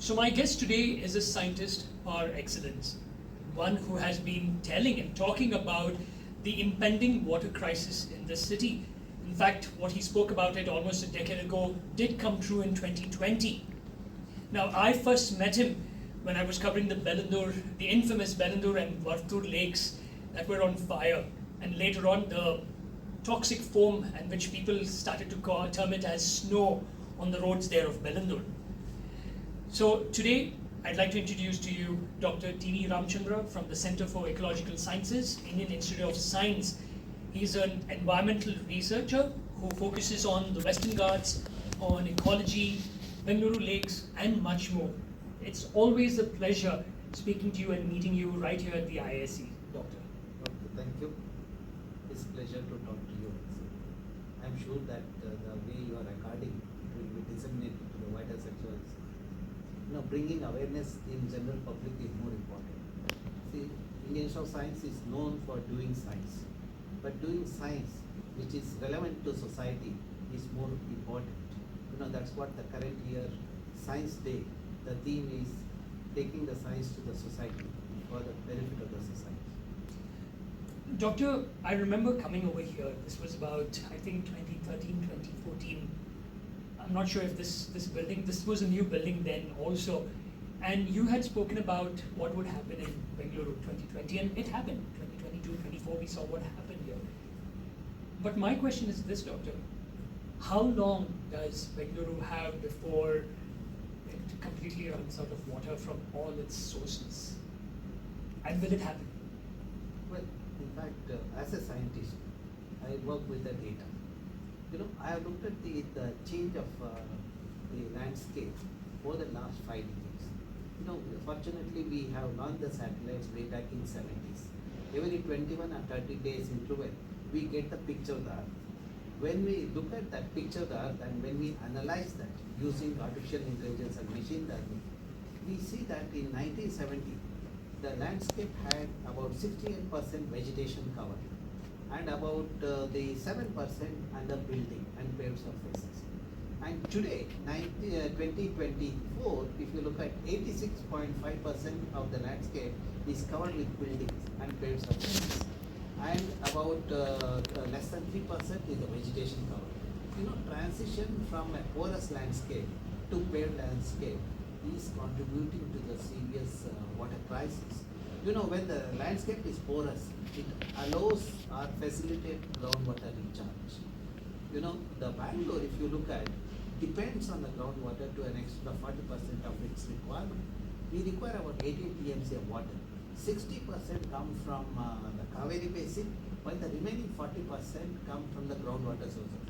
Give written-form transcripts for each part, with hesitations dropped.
So my guest today is a scientist par excellence, one who has been telling and talking about the impending water crisis in this city. In fact, what he spoke about it almost a decade ago did come true in 2020. Now, I first met him when I was covering the infamous Bellandur and Vartur lakes that were on fire, and later on the toxic foam, and which people started to term it as snow on the roads there of Bellandur. So today, I'd like to introduce to you Dr. TV Ramachandra from the Center for Ecological Sciences, Indian Institute of Science. He's an environmental researcher who focuses on the Western Ghats, on ecology, Bangalore lakes, and much more. It's always a pleasure speaking to you and meeting you right here at the IISC, Doctor. Okay, thank you. It's a pleasure to talk to you. I'm sure that the way you are recording will be disseminated to the wider sectors. Bringing awareness in general public is more important. See, Indian Institute of Science is known for doing science, but doing science which is relevant to society is more important. That's what the current year Science Day, the theme is taking the science to the society for the benefit of the society. Doctor, I remember coming over here. This was about, I think, 2013, 2014. I'm not sure if this was a new building then also. And you had spoken about what would happen in Bangalore 2020, and it happened. 2022, 2024, we saw what happened here. But my question is this, Doctor. How long does Bangalore have before it completely runs out of water from all its sources? And will it happen? Well, in fact, as a scientist, I work with the data. I have looked at the change of the landscape over the last 5 decades. Fortunately, we have launched the satellites way back in 70s. Every 21 or 30 days interval, we get the picture of the Earth. When we look at that picture of the Earth and when we analyze that using artificial intelligence and machine learning, we see that in 1970, the landscape had about 68% vegetation cover and about the 7% under building and paved surfaces. And today, 2024, if you look at 86.5% of the landscape is covered with buildings and paved surfaces, and about less than 3% is the vegetation cover. Transition from a porous landscape to paved landscape is contributing to the serious water crisis. When the landscape is porous, it allows or facilitates groundwater recharge. The Bangalore, if you look at, depends on the groundwater to an extent of 40% of its requirement. We require about 88 TMC of water. 60% come from the Kaveri basin, while the remaining 40% come from the groundwater sources.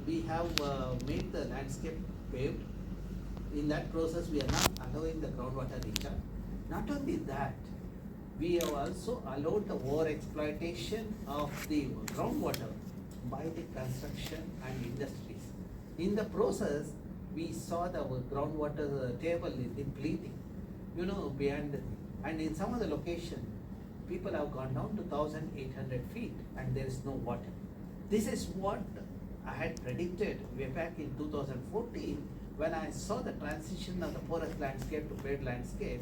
We have made the landscape paved. In that process, we are not allowing the groundwater recharge. Not only that, we have also allowed the overexploitation of the groundwater by the construction and industries. In the process, we saw the groundwater table depleting, beyond, and in some of the locations, people have gone down to 1,800 feet and there is no water. This is what I had predicted way back in 2014 when I saw the transition of the porous landscape to paved landscape.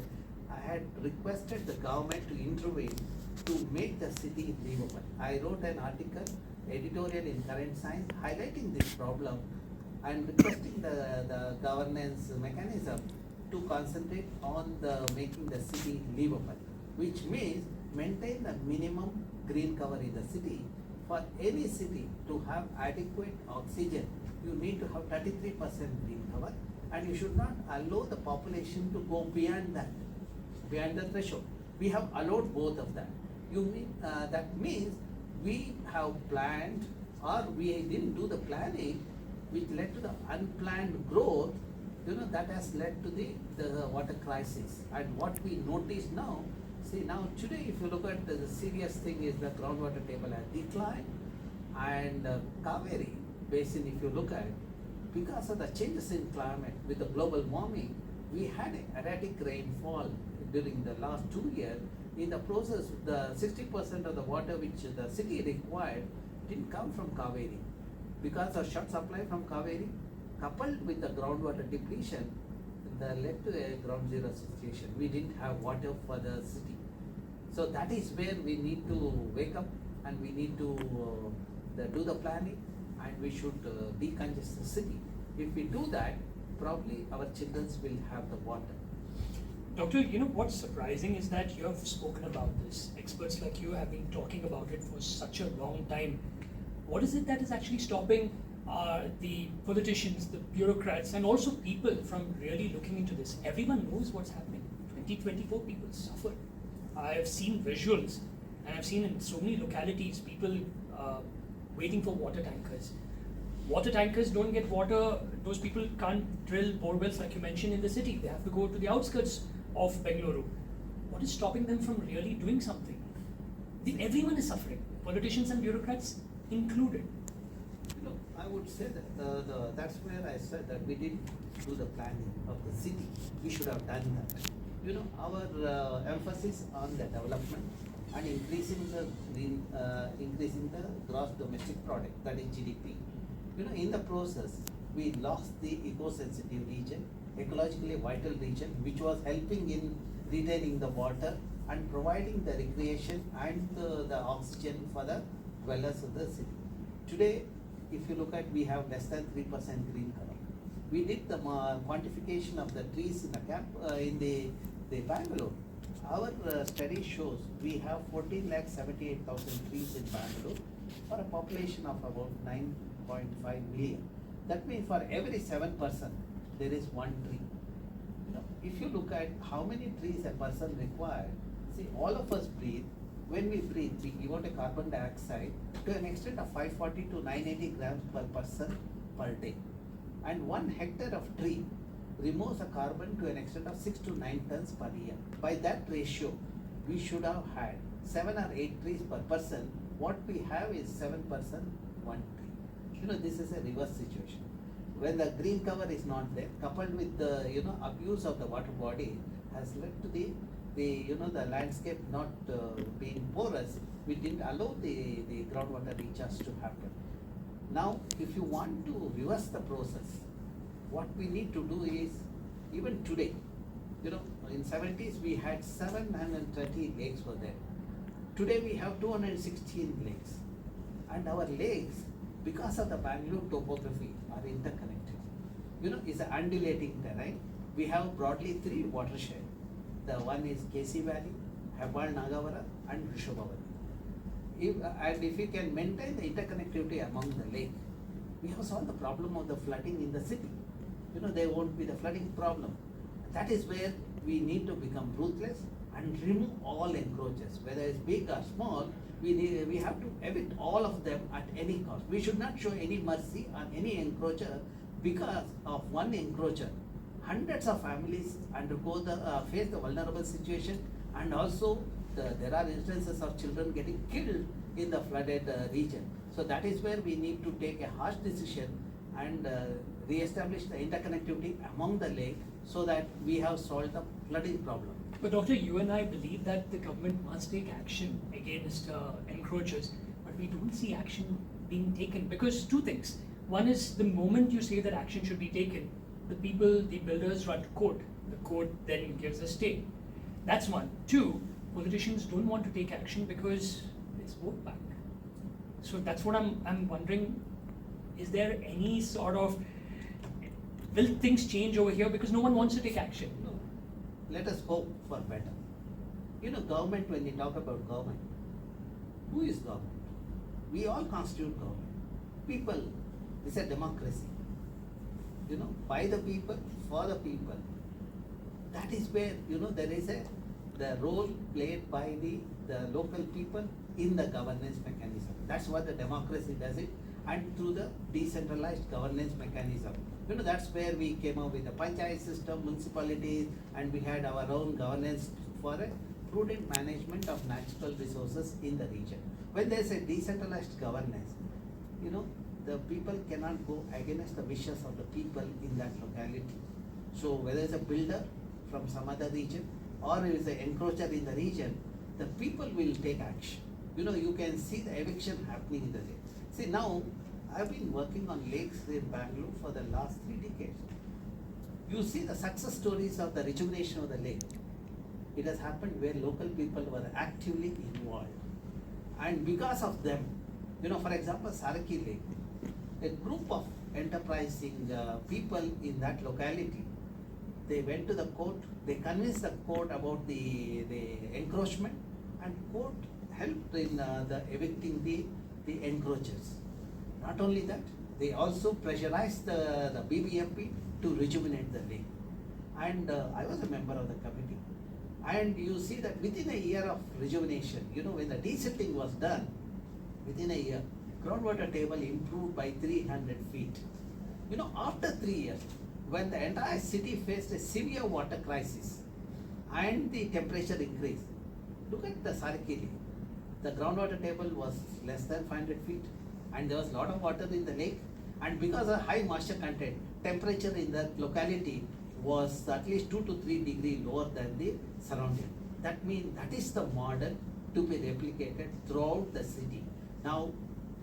I had requested the government to intervene to make the city livable. I wrote an article, editorial in Current Science, highlighting this problem and requesting the governance mechanism to concentrate on making the city livable, which means maintain the minimum green cover in the city. For any city to have adequate oxygen, you need to have 33% green cover, and you should not allow the population to go beyond that, beyond the threshold. We have allowed both of that. That means we have planned, or we didn't do the planning, which led to the unplanned growth. That has led to the water crisis. And what we notice now, now today, if you look at the serious thing is the groundwater table has declined, and Kaveri basin, if you look at, because of the changes in climate with the global warming, we had erratic rainfall during the last 2 years. In the process, the 60% of the water which the city required didn't come from Kaveri. Because of short supply from Kaveri, coupled with the groundwater depletion, that led to a ground zero situation. We didn't have water for the city. So that is where we need to wake up, and we need to do the planning, and we should decongest the city. If we do that, probably our children will have the water. Doctor, what's surprising is that you have spoken about this. Experts like you have been talking about it for such a long time. What is it that is actually stopping the politicians, the bureaucrats, and also people from really looking into this? Everyone knows what's happening. 2024 people suffered. I have seen visuals, and I've seen in so many localities people waiting for water tankers. Water tankers don't get water. Those people can't drill bore wells like you mentioned in the city. They have to go to the outskirts of Bangalore. What is stopping them from really doing something? Everyone is suffering, politicians and bureaucrats included. I would say that that's where I said that we didn't do the planning of the city. We should have done that. Our emphasis on the development and increasing the gross domestic product, that is GDP. In the process, we lost the eco-sensitive region, ecologically vital region, which was helping in retaining the water and providing the recreation and the oxygen for the dwellers of the city. Today, if you look at, we have less than 3% green cover. We did the quantification of the trees in the camp in the Bangalore. Our study shows we have 14,78,000 trees in Bangalore for a population of about 9.5 million. That means for every 7 person, there is one tree. If you look at how many trees a person requires, see, all of us breathe. When we breathe, we give out a carbon dioxide to an extent of 540 to 980 grams per person per day. And 1 hectare of tree removes a carbon to an extent of 6 to 9 tons per year. By that ratio, we should have had 7 or 8 trees per person. What we have is 7 person, 1 tree. This is a reverse situation. When the green cover is not there, coupled with the abuse of the water body, has led to the landscape not being porous. We didn't allow the groundwater recharge to happen. Now, if you want to reverse the process, what we need to do is, even today, in 70s we had 730 lakes were there. Today we have 216 lakes, and our lakes, because of the Bangalore topography, are interconnected. It's an undulating terrain. We have broadly 3 watersheds. The one is KC Valley, Hebbal Nagavara, and Rishabhavati. If we can maintain the interconnectivity among the lake, we have solved the problem of the flooding in the city. There won't be the flooding problem. That is where we need to become ruthless and remove all encroachers, whether it's big or small. We have to evict all of them at any cost. We should not show any mercy on any encroacher. Because of one encroacher, hundreds of families face the vulnerable situation, and also there are instances of children getting killed in the flooded region. So that is where we need to take a harsh decision and re-establish the interconnectivity among the lake, so that we have solved the flooding problem. But Doctor, you and I believe that the government must take action against encroachers, but we don't see action being taken because 2 things. One is, the moment you say that action should be taken, the builders run to court. The court then gives a stay. That's one. 2, politicians don't want to take action because it's vote bank. So that's what I'm wondering. Is there any sort of, will things change over here because no one wants to take action? No. Let us hope for better. Government, when we talk about government, who is government? We all constitute government. People, it's a democracy. By the people, for the people. That is where, there is the role played by the local people in the governance mechanism. That's what the democracy does it, and through the decentralized governance mechanism. That's where we came up with the panchayat system, municipalities, and we had our own governance for a prudent management of natural resources in the region. When there is a decentralized governance, the people cannot go against the wishes of the people in that locality. So whether it's a builder from some other region or it is an encroacher in the region, the people will take action. You can see the eviction happening in the lake. See, now I've been working on lakes in Bangalore for the last 3 decades. You see the success stories of the rejuvenation of the lake. It has happened where local people were actively involved. And because of them, for example, Saraki Lake, a group of enterprising people in that locality, they went to the court, they convinced the court about the encroachment, and court helped in the evicting the encroachers. Not only that, they also pressurized the BBMP to rejuvenate the lake. And I was a member of the committee. And you see that within a year of rejuvenation, when the desilting was done, within a year, groundwater table improved by 300 feet. After 3 years, when the entire city faced a severe water crisis and the temperature increased, look at the Saraki Lake. The groundwater table was less than 500 feet and there was a lot of water in the lake, and because of high moisture content, temperature in that locality was at least 2 to 3 degrees lower than the surrounding. That means that is the model to be replicated throughout the city. Now,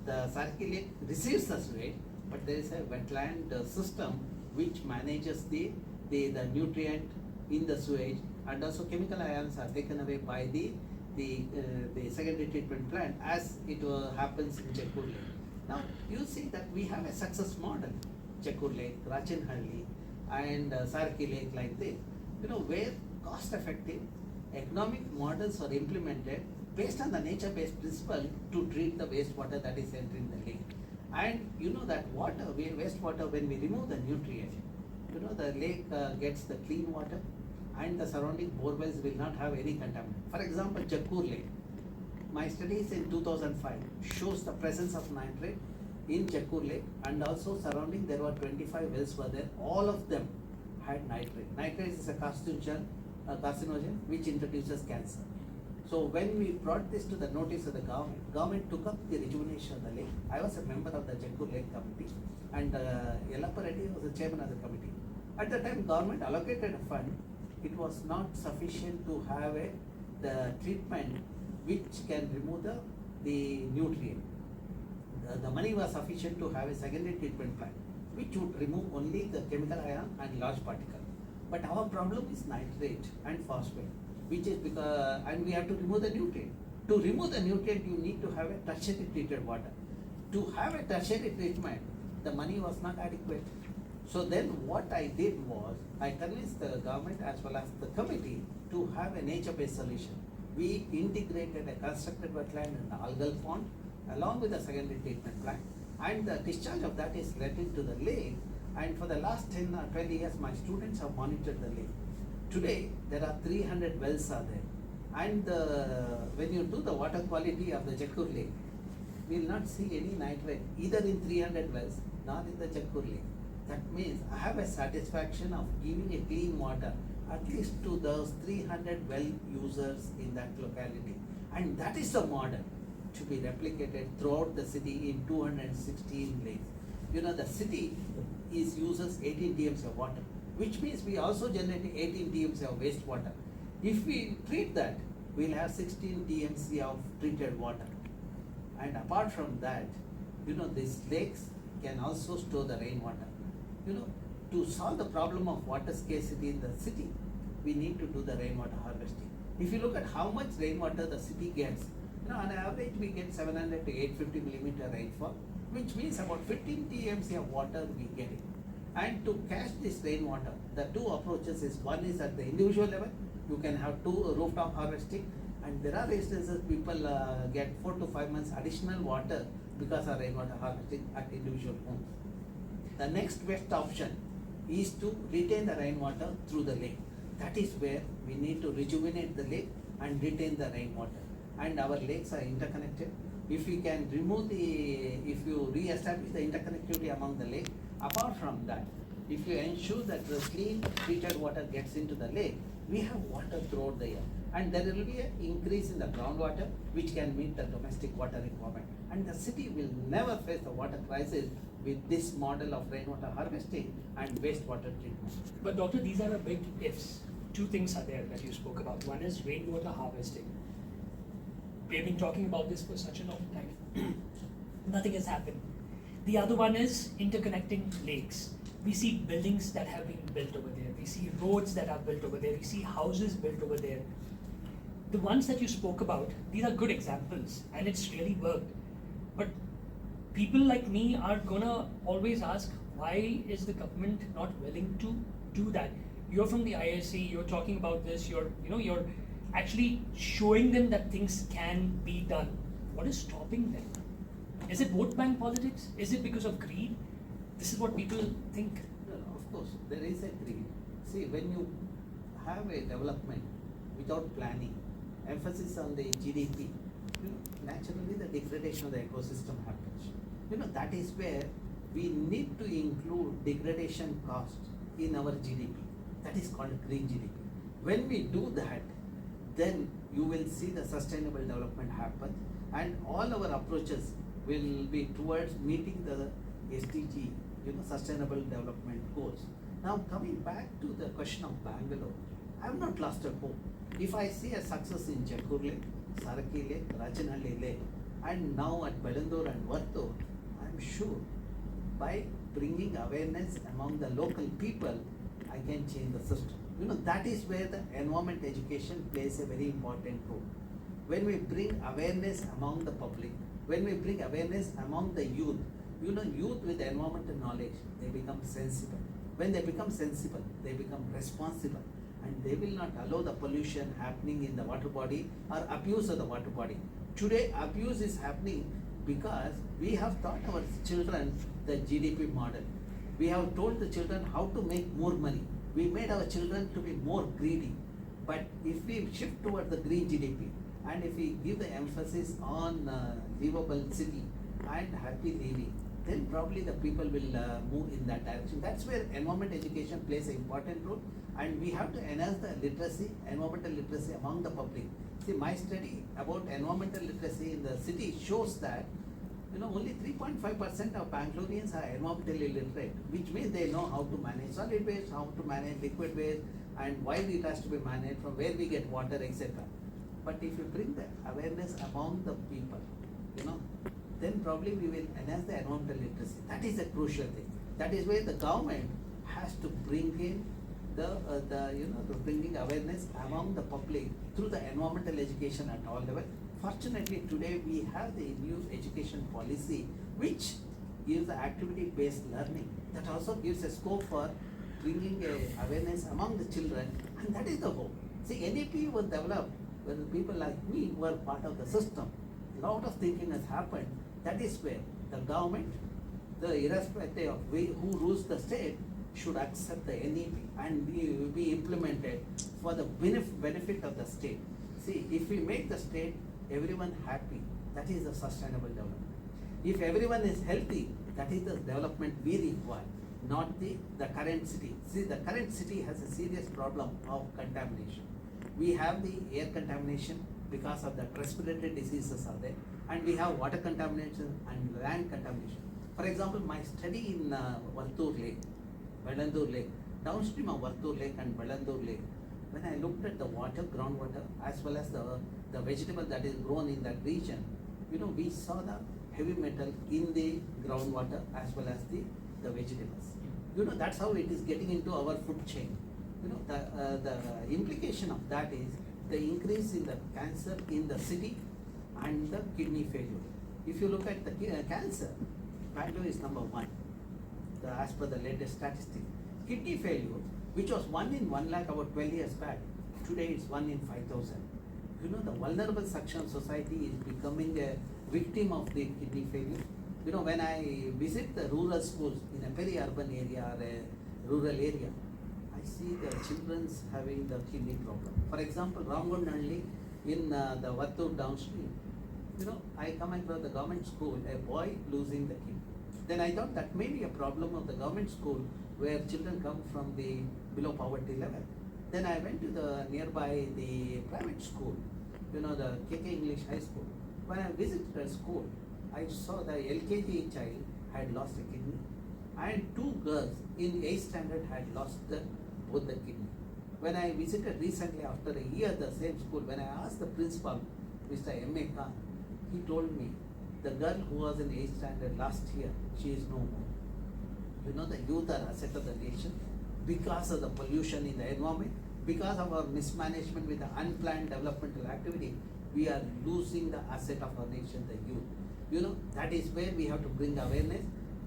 the Saraki Lake receives the sewage, but there is a wetland system which manages the nutrient in the sewage, and also chemical ions are taken away by the secondary treatment plant, as it happens in Chekkur Lake. Now, you see that we have a success model, Chekkur Lake, Rachinhalli, and Saraki Lake like this, where cost-effective economic models are implemented based on the nature-based principle to treat the wastewater that is entering the lake. And that wastewater, when we remove the nutrient, the lake gets the clean water, and the surrounding borewells will not have any contaminant. For example, Chekkur Lake. My studies in 2005 shows the presence of nitrate in Chekkur Lake, and also surrounding there were 25 wells were there. All of them had nitrate. Nitrate is a carcinogen which introduces cancer. So when we brought this to the notice of the government took up the rejuvenation of the lake. I was a member of the Chekkur Lake committee, and Yellappa Reddy was the chairman of the committee. At the time, government allocated a fund. It was not sufficient to have the treatment which can remove the nutrient. The money was sufficient to have a secondary treatment plant which would remove only the chemical ion and large particle. But our problem is nitrate and phosphate, which is because, and we have to remove the nutrient. To remove the nutrient, you need to have a tertiary treated water. To have a tertiary treatment, the money was not adequate. So then what I did was, I convinced the government as well as the committee to have a nature-based solution. We integrated a constructed wetland and the algal pond along with the secondary treatment plant, and the discharge of that is let into the lake, and for the last 10 or 20 years my students have monitored the lake. Today there are 300 wells are there, and when you do the water quality of the Chekkur Lake, we will not see any nitrate either in 300 wells nor in the Chekkur Lake. That means I have a satisfaction of giving a clean water at least to those 300 well users in that locality, and that is the model to be replicated throughout the city in 216 lakes. The city uses 18 TMC of water, which means we also generate 18 TMC of wastewater. If we treat that, we'll have 16 TMC of treated water. And apart from that, these lakes can also store the rainwater. To solve the problem of water scarcity in the city, we need to do the rainwater harvesting. If you look at how much rainwater the city gets, on average we get 700 to 850 millimeter rainfall, which means about 15 TMC of water we get it. And to catch this rainwater, the two approaches is, one is at the individual level, you can have two rooftop harvesting, and there are instances people get 4 to 5 months additional water because of rainwater harvesting at individual homes. The next best option is to retain the rainwater through the lake. That is where we need to rejuvenate the lake and retain the rainwater. And our lakes are interconnected. If we can if you re-establish the interconnectivity among the lake, apart from that, if you ensure that the clean treated water gets into the lake, we have water throughout the year. And there will be an increase in the groundwater which can meet the domestic water requirement. And the city will never face the water crisis with this model of rainwater harvesting and wastewater treatment. But doctor, these are the big ifs. Two things are there that you spoke about. One is rainwater harvesting. We've been talking about this for such a long time. Nothing has happened. The other one is interconnecting lakes. We see buildings that have been built over there. We see roads that are built over there. We see houses built over there. The ones that you spoke about, these are good examples, and it's really worked. But people like me are gonna always ask, why is the government not willing to do that? You're from the IISC, you're talking about this, you're actually showing them that things can be done. What is stopping them? Is it vote bank politics? Is it because of greed? This is what people think. No, no, of course, there is a greed. See, when you have a development without planning, emphasis on the GDP, naturally the degradation of the ecosystem happens. That is where we need to include degradation cost in our GDP. That is called green GDP. When we do that, then you will see the sustainable development happen, and all our approaches will be towards meeting the SDG, sustainable development goals. Now coming back to the question of Bangalore, I have not lost a hope. If I see a success in Jakur Lake, Saraki Lake, Rajanhalli Lake, and now at Belandur and Vartur, I am sure by bringing awareness among the local people, I can change the system. That is where the environment education plays a very important role. When we bring awareness among the public, when we bring awareness among the youth, youth with environmental knowledge, they become sensible. When they become sensible, they become responsible, and they will not allow the pollution happening in the water body or abuse of the water body. Today, abuse is happening because we have taught our children the GDP model. We have told the children how to make more money. We made our children to be more greedy. But if we shift toward the green GDP, and if we give the emphasis on livable city and happy living, then probably the people will move in that direction. That's where environment education plays an important role, and we have to enhance the literacy, environmental literacy among the public. See, my study about environmental literacy in the city shows that only 3.5% of Bangalorians are environmentally literate, which means they know how to manage solid waste, how to manage liquid waste, and why it has to be managed, from where we get water, etc. But if you bring the awareness among the people, then probably we will enhance the environmental literacy. That is a crucial thing. That is where the government has to bring in the bringing awareness among the public through the environmental education at all levels. Fortunately, today we have the new education policy which gives the activity-based learning. That also gives a scope for bringing awareness among the children, and that is the hope. See, NEP was developed when people like me were part of the system. A lot of thinking has happened. That is where the government, irrespective of who rules the state, should accept the NEP and be implemented for the benefit of the state. See, if we make the state everyone happy, that is the sustainable development. If everyone is healthy, that is the development we require, not the current city. See, the current city has a serious problem of contamination. We have the air contamination because of the respiratory diseases are there, and we have water contamination and land contamination. For example, my study in Vartur Lake, Belandur Lake, downstream of Vartur Lake and Belandur Lake, when I looked at the water, groundwater, as well as the vegetable that is grown in that region, we saw the heavy metal in the groundwater as well as the vegetables. That's how it is getting into our food chain. The implication of that is the increase in the cancer in the city and the kidney failure. If you look at the cancer, Bangalore is number one, as per the latest statistic. Kidney failure, which was 1 in 1 lakh about 12 years back, today it's 1 in 5,000. The vulnerable section of society is becoming a victim of the kidney failure. When I visit the rural schools in a peri-urban area or a rural area, I see the children having the kidney problem. For example, Ramgondanli in the Vattur downstream, I come across the government school, a boy losing the kidney. Then I thought that may be a problem of the government school where children come from the below poverty level. Then I went to the nearby the private school, the KK English High School. When I visited the school, I saw the LKG child had lost a kidney, and 2 girls in 8th standard had lost both the kidney. When I visited recently after a year the same school, when I asked the principal, Mr. M.A. Khan, he told me the girl who was in 8th standard last year, she is no more. You know, the youth are asset of the nation because of the pollution in the environment, because of our mismanagement with the unplanned developmental activity. We are losing the asset of our nation, the youth. You know, that is where we have to bring awareness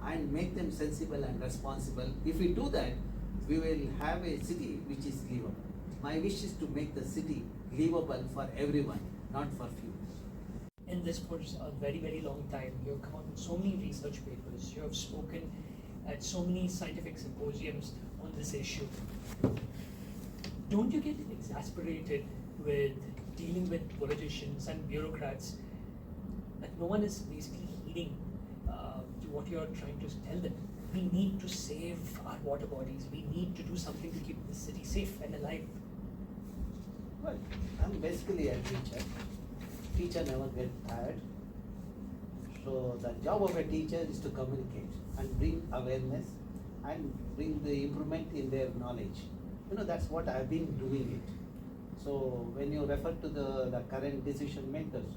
and make them sensible and responsible. If we do that, we will have a city which is livable. My wish is to make the city livable for everyone, not for few. In this for a very, very long time, you have come out with so many research papers, you have spoken at so many scientific symposiums on this issue. Don't you get exasperated with dealing with politicians and bureaucrats that no one is basically heeding to what you're trying to tell them? We need to save our water bodies. We need to do something to keep the city safe and alive. Well, I'm basically a teacher. Teacher never get tired. So the job of a teacher is to communicate and bring awareness and bring the improvement in their knowledge. You know, that's what I've been doing it. So when you refer to the current decision makers,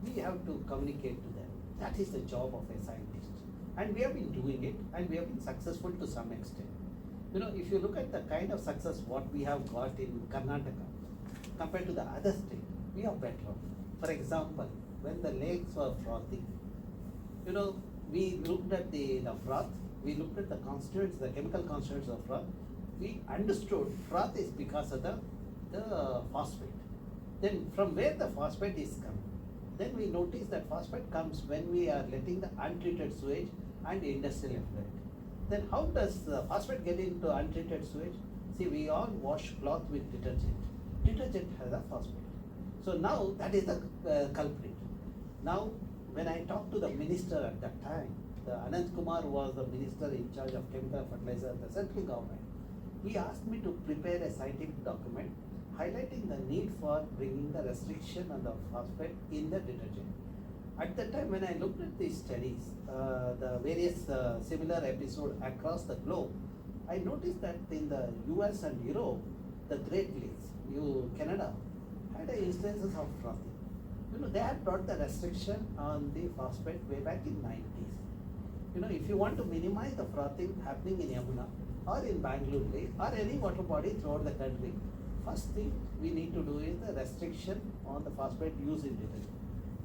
we have to communicate to them. That is the job of a scientist. And we have been doing it, and we have been successful to some extent. You know, if you look at the kind of success what we have got in Karnataka compared to the other state, we are better off. For example, when the lakes were frothing, you know, we looked at the froth, we looked at the constituents, the chemical constituents of froth. We understood froth is because of the phosphate. Then from where the phosphate is coming? Then we notice that phosphate comes when we are letting the untreated sewage and industrial effluent. Then how does the phosphate get into untreated sewage? See, we all wash cloth with detergent. Detergent has a phosphate. So now that is the culprit. Now, when I talked to the minister at that time, the Anant Kumar was the minister in charge of chemical fertilizer at the central government. He asked me to prepare a scientific document highlighting the need for bringing the restriction on the phosphate in the detergent. At that time, when I looked at these studies, the various similar episodes across the globe, I noticed that in the US and Europe, the Great Lakes, Canada, had instances of frothing. You know, they had brought the restriction on the phosphate way back in 90s. You know, if you want to minimize the frothing happening in Yamuna or in Bangalore Lake or any water body throughout the country, first thing we need to do is the restriction on the phosphate use in detergent.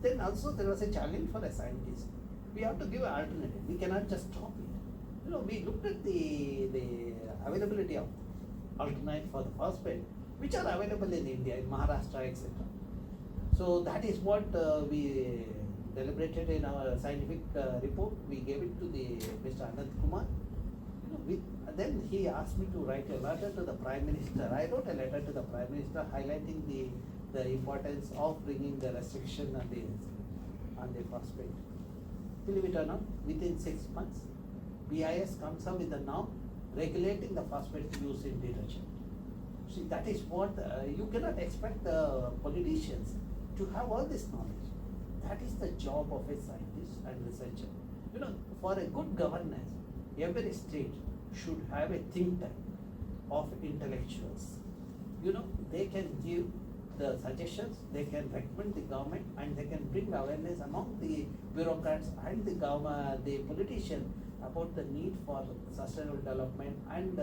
Then also there was a challenge for a scientist. We have to give an alternative. We cannot just stop it. You know, we looked at the availability of alternate for the phosphate, which are available in India, in Maharashtra, etc. So that is what we deliberated in our scientific report. We gave it to the Mr. Anant Kumar. You know, then he asked me to write a letter to the Prime Minister. I wrote a letter to the Prime Minister highlighting the importance of bringing the restriction on the phosphate. Believe it or not, within 6 months, BIS comes up with a norm regulating the phosphate use in detergent. See, that is what you cannot expect the politicians to have all this knowledge. That is the job of a scientist and researcher. You know, for a good governance, every state should have a think tank of intellectuals. You know, they can give the suggestions, they can recommend the government, and they can bring awareness among the bureaucrats and the government, the politicians about the need for sustainable development and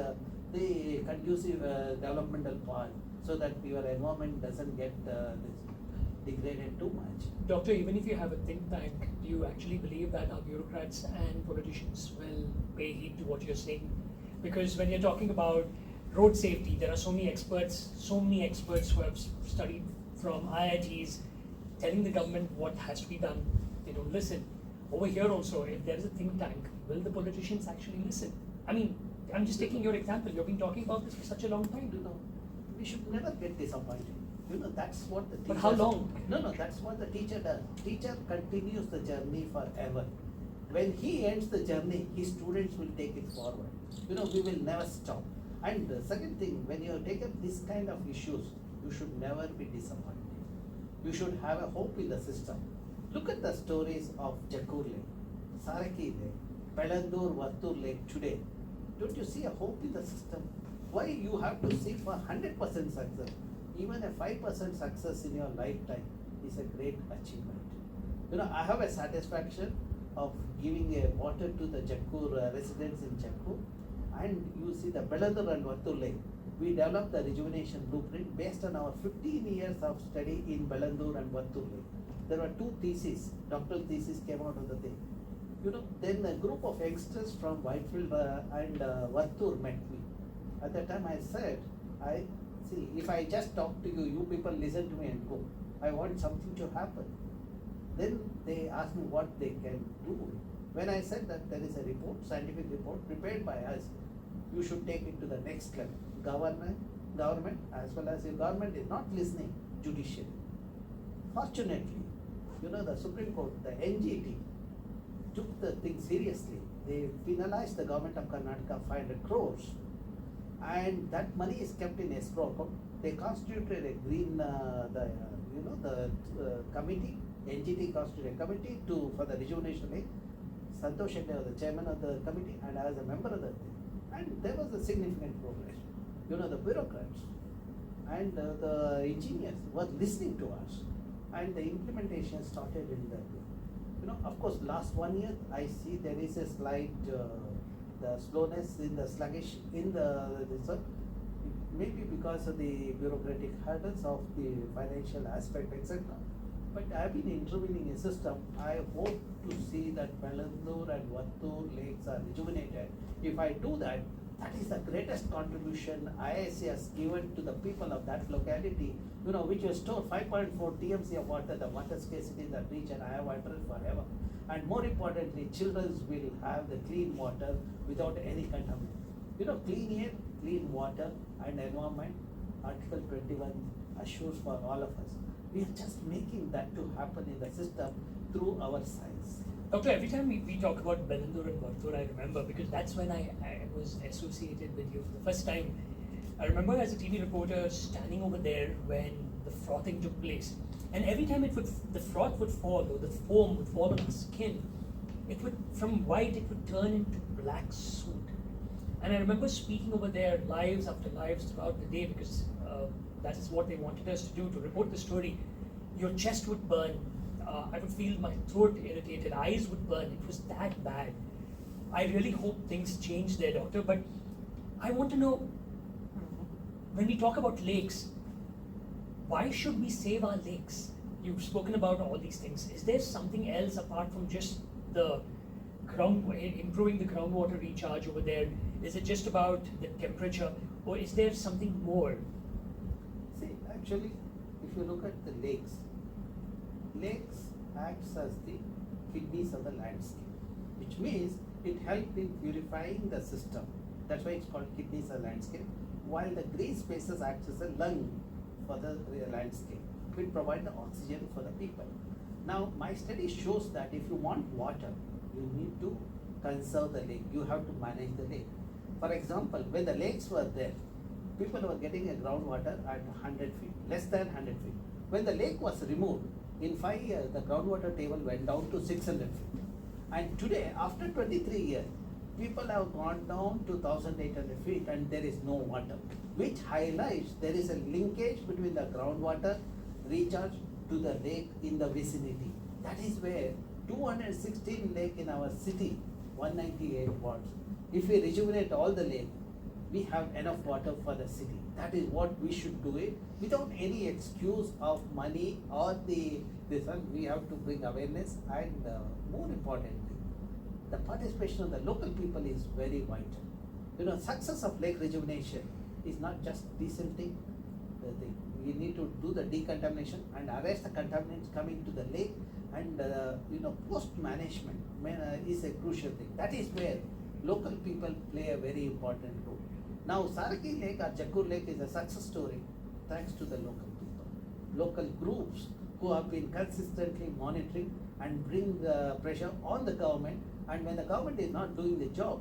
the conducive developmental part, so that your environment doesn't get degraded too much. Doctor, even if you have a think tank, do you actually believe that our bureaucrats and politicians will pay heed to what you're saying? Because when you're talking about road safety, there are so many experts who have studied from IITs telling the government what has to be done. They don't listen. Over here also, if there is a think tank, will the politicians actually listen? I mean, I'm just taking your example. You've been talking about this for such a long time. You know, we should never get disappointed. You know, that's what the teacher. But how long? No, that's what the teacher does. Teacher continues the journey forever. When he ends the journey, his students will take it forward. You know, we will never stop. And the second thing, when you take up this kind of issues, you should never be disappointed. You should have a hope in the system. Look at the stories of Jakkur Lake, Saraki Lake, Pelandur Vattur Lake today. Don't you see a hope in the system? Why you have to seek for 100% success? Even a 5% success in your lifetime is a great achievement. You know, I have a satisfaction of giving a water to the Jakkur residents in Jakkur. And you see the Belandur and Vattur lake. We developed the rejuvenation blueprint based on our 15 years of study in Belandur and Vattur lake. There were 2 theses, doctoral theses came out of the thing. Then a group of youngsters from Whitefield and Vattur met me. At that time I said, if I just talk to you, you people listen to me and go. I want something to happen. Then they asked me what they can do. When I said that there is a report, scientific report prepared by us, you should take it to the next level. Government, as well as if government is not listening, judiciary. Fortunately, the Supreme Court, the NGT, took the thing seriously. They penalized the government of Karnataka 500 crores, and that money is kept in escrow account. They constituted a green, committee. NGT constituted a committee for the rejuvenation lake. Santosh Shetty was the chairman of the committee, and I was a member of the thing. And there was a significant progress. The bureaucrats and the engineers were listening to us, and the implementation started in that way. Of course, last 1 year, I see there is a slight the slowness in the sluggish in the result, maybe because of the bureaucratic hurdles of the financial aspect, etc. But I have been intervening in a system. I hope to see that Belandur and Vattur lakes are rejuvenated. If I do that, that is the greatest contribution IISC has given to the people of that locality, which will store 5.4 TMC of water, the water scarcity in that region. I have water forever. And more importantly, children will have the clean water without any contamination. Clean air, clean water and environment, Article 21 assures for all of us. We are just making that to happen in the system through our science. Doctor, every time we talk about Belandur and Vattur, I remember, because that's when I was associated with you for the first time. I remember as a TV reporter standing over there when the frothing took place. And every time the froth would fall, or the foam would fall on our skin, from white, it would turn into black soot. And I remember speaking over there lives after lives throughout the day, because that is what they wanted us to do, to report the story. Your chest would burn. I would feel my throat irritated, eyes would burn. It was that bad. I really hope things change there, doctor. But I want to know, when we talk about lakes, why should we save our lakes? You've spoken about all these things. Is there something else apart from just the improving the groundwater recharge over there? Is it just about the temperature, or is there something more? See, actually, if you look at the lakes acts as the kidneys of the landscape, which means it helps in purifying the system. That's why it's called kidneys of the landscape. While the green spaces acts as a lung for the landscape, which provide the oxygen for the people. Now, my study shows that if you want water, you need to conserve the lake. You have to manage the lake. For example, when the lakes were there, people were getting a groundwater at 100 feet, less than 100 feet. When the lake was removed, in 5 years, the groundwater table went down to 600 feet. And today, after 23 years, people have gone down to 1,800 feet and there is no water, which highlights there is a linkage between the groundwater recharge to the lake in the vicinity. That is where 216 lake in our city, 198 watts. If we rejuvenate all the lake, we have enough water for the city. That is what we should do it without any excuse of money or this one. We have to bring awareness, and more importantly, the participation of the local people is very vital. Success of lake rejuvenation is not just desilting the thing. We need to do the decontamination and arrest the contaminants coming to the lake, and post management is a crucial thing. That is where local people play a very important role. Now, Saraki Lake or Jakkur Lake is a success story thanks to the local people, local groups who have been consistently monitoring and bring pressure on the government. And when the government is not doing the job,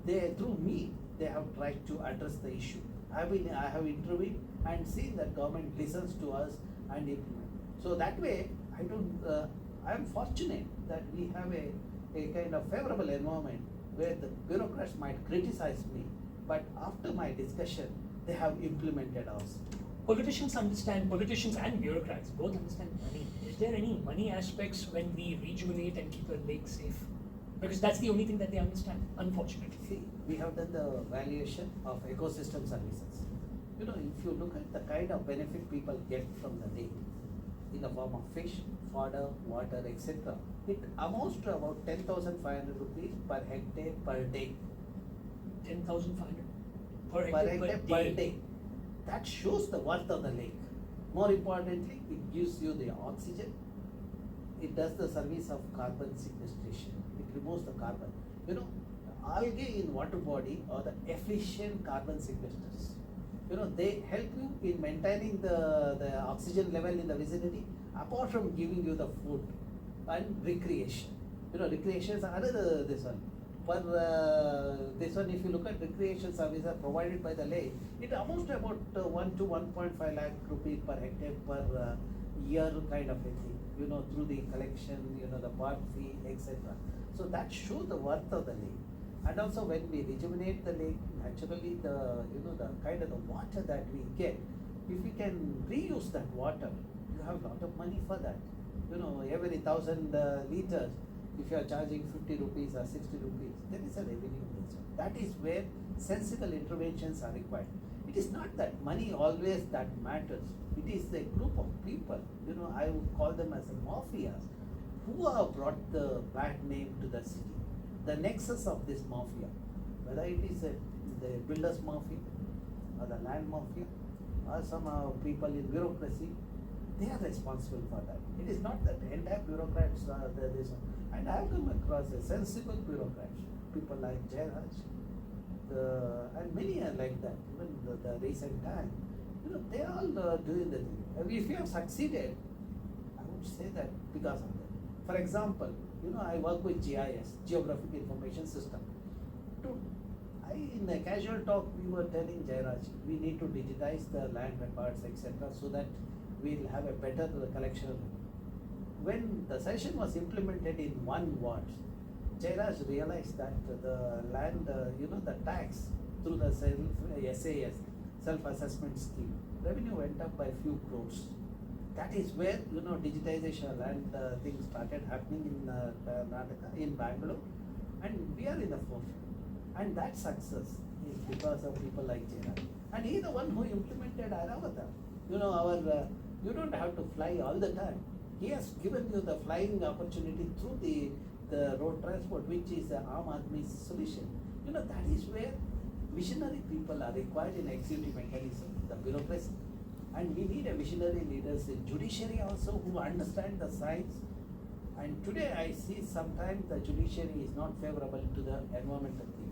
through me, they have tried to address the issue. I have intervened and seen that government listens to us and implement. So that way, I am fortunate that we have a kind of favorable environment where the bureaucrats might criticize me, but after my discussion, they have implemented us. Politicians and bureaucrats both understand money. Is there any money aspects when we rejuvenate and keep a lake safe? Because that's the only thing that they understand, unfortunately. See, we have done the valuation of ecosystem services. You know, if you look at the kind of benefit people get from the lake in the form of fish, fodder, water, etc., it amounts to about 10,500 rupees per hectare per day. 10,500 per Per hectare hectare per day. That shows the worth of the lake. More importantly, it gives you the oxygen. It does the service of carbon sequestration. It removes the carbon. You know, algae in water body are the efficient carbon sequesters. You know, they help you in maintaining the oxygen level in the vicinity, apart from giving you the food and recreation. You know, recreation is another this one. This one, if you look at recreation services provided by the lake, it amounts to about 1 to 1.5 lakh rupees per hectare per year kind of a thing. You know, through the collection, you know, the park fee, etc. So that shows the worth of the lake. And also when we rejuvenate the lake, naturally the the kind of the water that we get, if we can reuse that water, you have a lot of money for that. You know, every 1,000 liters, if you are charging 50 rupees or 60 rupees, there is a revenue. That is where sensible interventions are required. It is not that money always that matters. It is a group of people, you know, I would call them as a mafias, who have brought the bad name to the city. The nexus of this mafia, whether it is the builders mafia or the land mafia or some people in bureaucracy, they are responsible for that. It is not that entire bureaucrats are this. And I have come across a sensible bureaucrats, people like Jairaj, and many are like that. Even the recent time, you know, they are all doing the thing. If you have succeeded, I would say that because of that. For example, you know, I work with GIS, Geographic Information System. In a casual talk, we were telling Jairaj, we need to digitize the land records, etc., so that we'll have a better collection. When the session was implemented in one ward, Jairaj realized that the land, the tax through the SAS, self-assessment scheme, revenue went up by a few crores. That is where, you know, digitization of land things started happening in Karnataka, in Bangalore, and we are in the forefront. And that success is because of people like Jairaj. And he is the one who implemented Airavata. You know, you don't have to fly all the time. He has given you the flying opportunity through the road transport, which is the Aam Aadmi's solution. You know, that is where visionary people are required in executive mechanism, the bureaucracy. And we need a visionary leaders in judiciary also who understand the science. And today I see sometimes the judiciary is not favorable to the environmental thing.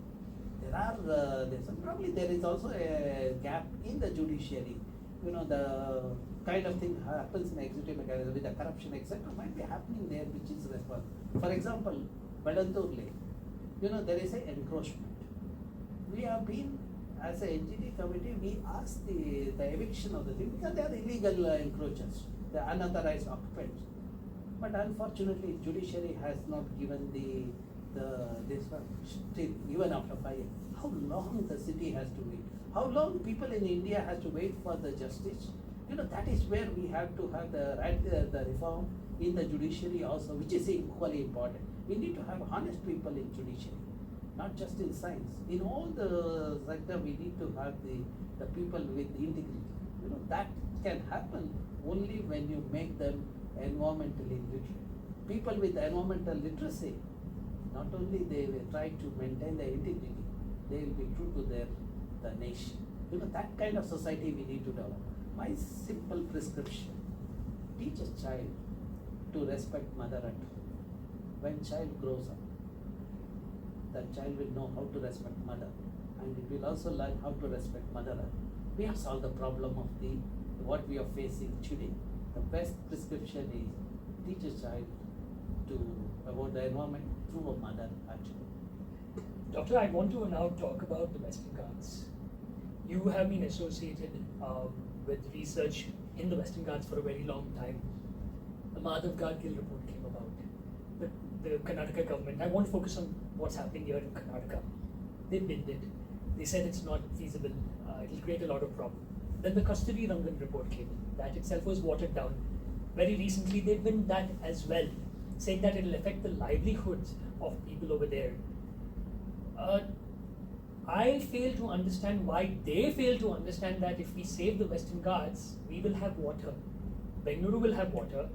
Probably there is also a gap in the judiciary. You know, the kind of thing happens in executive mechanism with the corruption, etc., might be happening there, which is responsible. For example, Badantur Lake, you know, there is an encroachment. We have been, as a NGT committee, we asked the eviction of the thing because they are illegal encroachers, the unauthorized occupants. But unfortunately, judiciary has not given this one still, even after 5 years. How long the city has to wait? How long people in India has to wait for the justice? You know, that is where we have to have the reform in the judiciary also, which is equally important. We need to have honest people in judiciary, not just in science. In all the sector, we need to have the people with integrity. You know, that can happen only when you make them environmentally literate. People with environmental literacy, not only they will try to maintain their integrity, they will be true to the nation. You know, that kind of society we need to develop. My simple prescription: teach a child to respect mother at home. When child grows up, that child will know how to respect mother, and it will also learn how to respect mother. We have solved the problem of what we are facing today. The best prescription is teach a child about the environment through a mother at home. Doctor, I want to now talk about the Western Ghats. You have been associated with research in the Western Ghats for a very long time. The Madhav Gadgil report came about. The Karnataka government, I won't focus on what's happening here in Karnataka. They binned it. They said it's not feasible. It'll create a lot of problem. Then the Kasturi Rangan report came in. That itself was watered down. Very recently, they binned that as well, saying that it'll affect the livelihoods of people over there. I fail to understand why they fail to understand that if we save the Western Ghats, we will have water. Bengaluru will have water.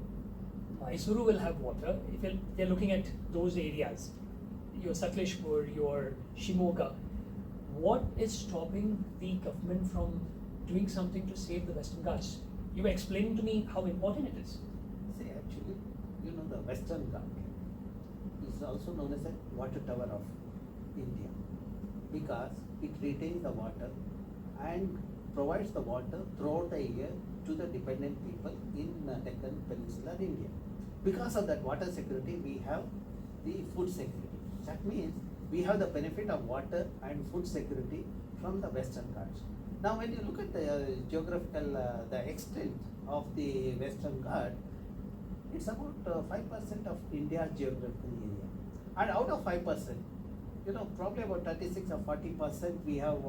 Mysuru will have water. If you're looking at those areas, your Sakleshpur, your Shimoga, what is stopping the government from doing something to save the Western Ghats? You were explaining to me how important it is. See, actually, the Western Ghat is also known as a water tower of India because it retains the water and provides the water throughout the year to the dependent people in Deccan Peninsular India. Because of that water security, we have the food security. That means we have the benefit of water and food security from the Western Ghats. Now, when you look at the geographical, the extent of the Western Ghat, it's about 5% of India's geographical area. And out of 5%, probably about 36 or 40% we have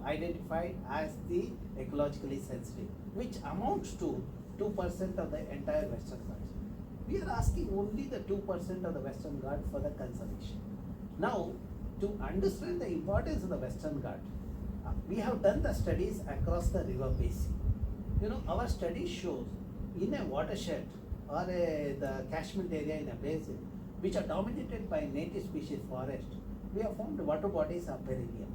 identified as the ecologically sensitive, which amounts to 2% of the entire Western Ghats. We are asking only the 2% of the Western Ghat for the conservation. Now, to understand the importance of the Western Ghat, we have done the studies across the river basin. Our study shows in a watershed or the catchment area in a basin, which are dominated by native species forest, we have found water bodies are perennial.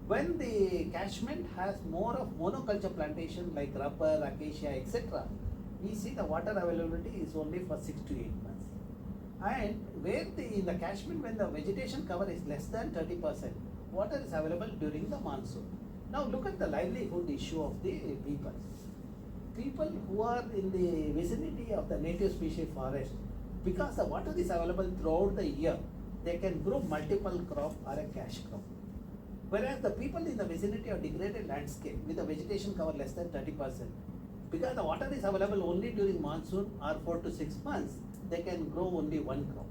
When the catchment has more of monoculture plantation like rubber, acacia, etc., we see the water availability is only for 6 to 8 months. And where in the catchment, when the vegetation cover is less than 30%, water is available during the monsoon. Now look at the livelihood issue of the people. People who are in the vicinity of the native species forest, because the water is available throughout the year, they can grow multiple crop or a cash crop. Whereas the people in the vicinity of degraded landscape with the vegetation cover less than 30%, because the water is available only during monsoon or 4 to 6 months, they can grow only one crop.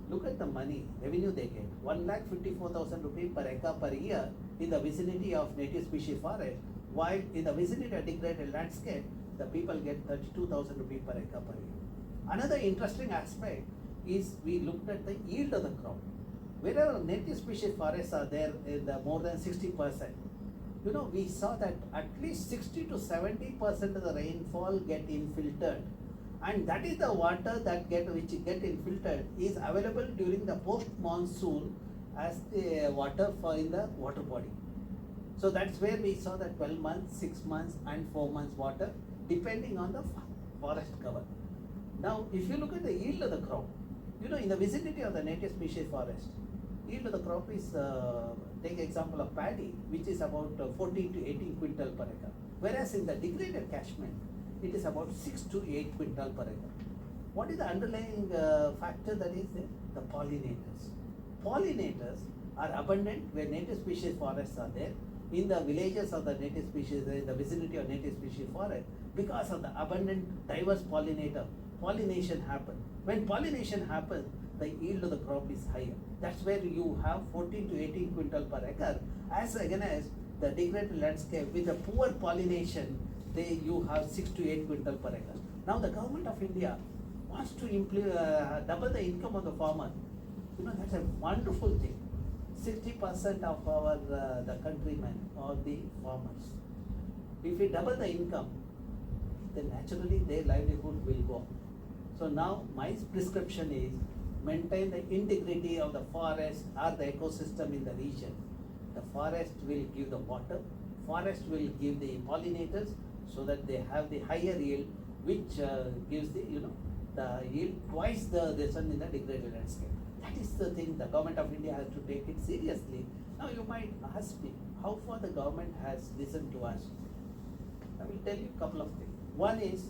Look at the money, revenue they get, 1,54,000 rupees per acre per year in the vicinity of native species forest, while in the vicinity of degraded landscape, the people get 32,000 rupees per acre per year. Another interesting aspect is we looked at the yield of the crop. Wherever native species forests are there in the more than 60%, we saw that at least 60 to 70% of the rainfall get infiltrated, and that is the water which get infiltrated is available during the post monsoon as the water in the water body. So that's where we saw that 12 months, 6 months and 4 months water depending on the forest cover. Now if you look at the yield of the crop, in the vicinity of the native species forest, yield of the crop is, take example of paddy, which is about 14 to 18 quintal per acre. Whereas in the degraded catchment, it is about 6 to 8 quintal per acre. What is the underlying factor that is there? The pollinators. Pollinators are abundant where native species forests are there, in the villages of the native species, in the vicinity of native species forest, because of the abundant diverse pollination happens. When pollination happens, the yield of the crop is higher. That's where you have 14 to 18 quintal per acre, as against the degraded landscape with the poor pollination, you have 6 to 8 quintal per acre. Now the government of India wants to double the income of the farmer. That's a wonderful thing. 60% of our the countrymen are the farmers. If we double the income, then naturally their livelihood will go. So now my prescription is maintain the integrity of the forest or the ecosystem in the region. The forest will give the water, forest will give the pollinators, so that they have the higher yield, which gives the yield twice the sun in the degraded landscape. That is the thing the government of India has to take it seriously. Now you might ask me, how far the government has listened to us? I will tell you a couple of things. One is,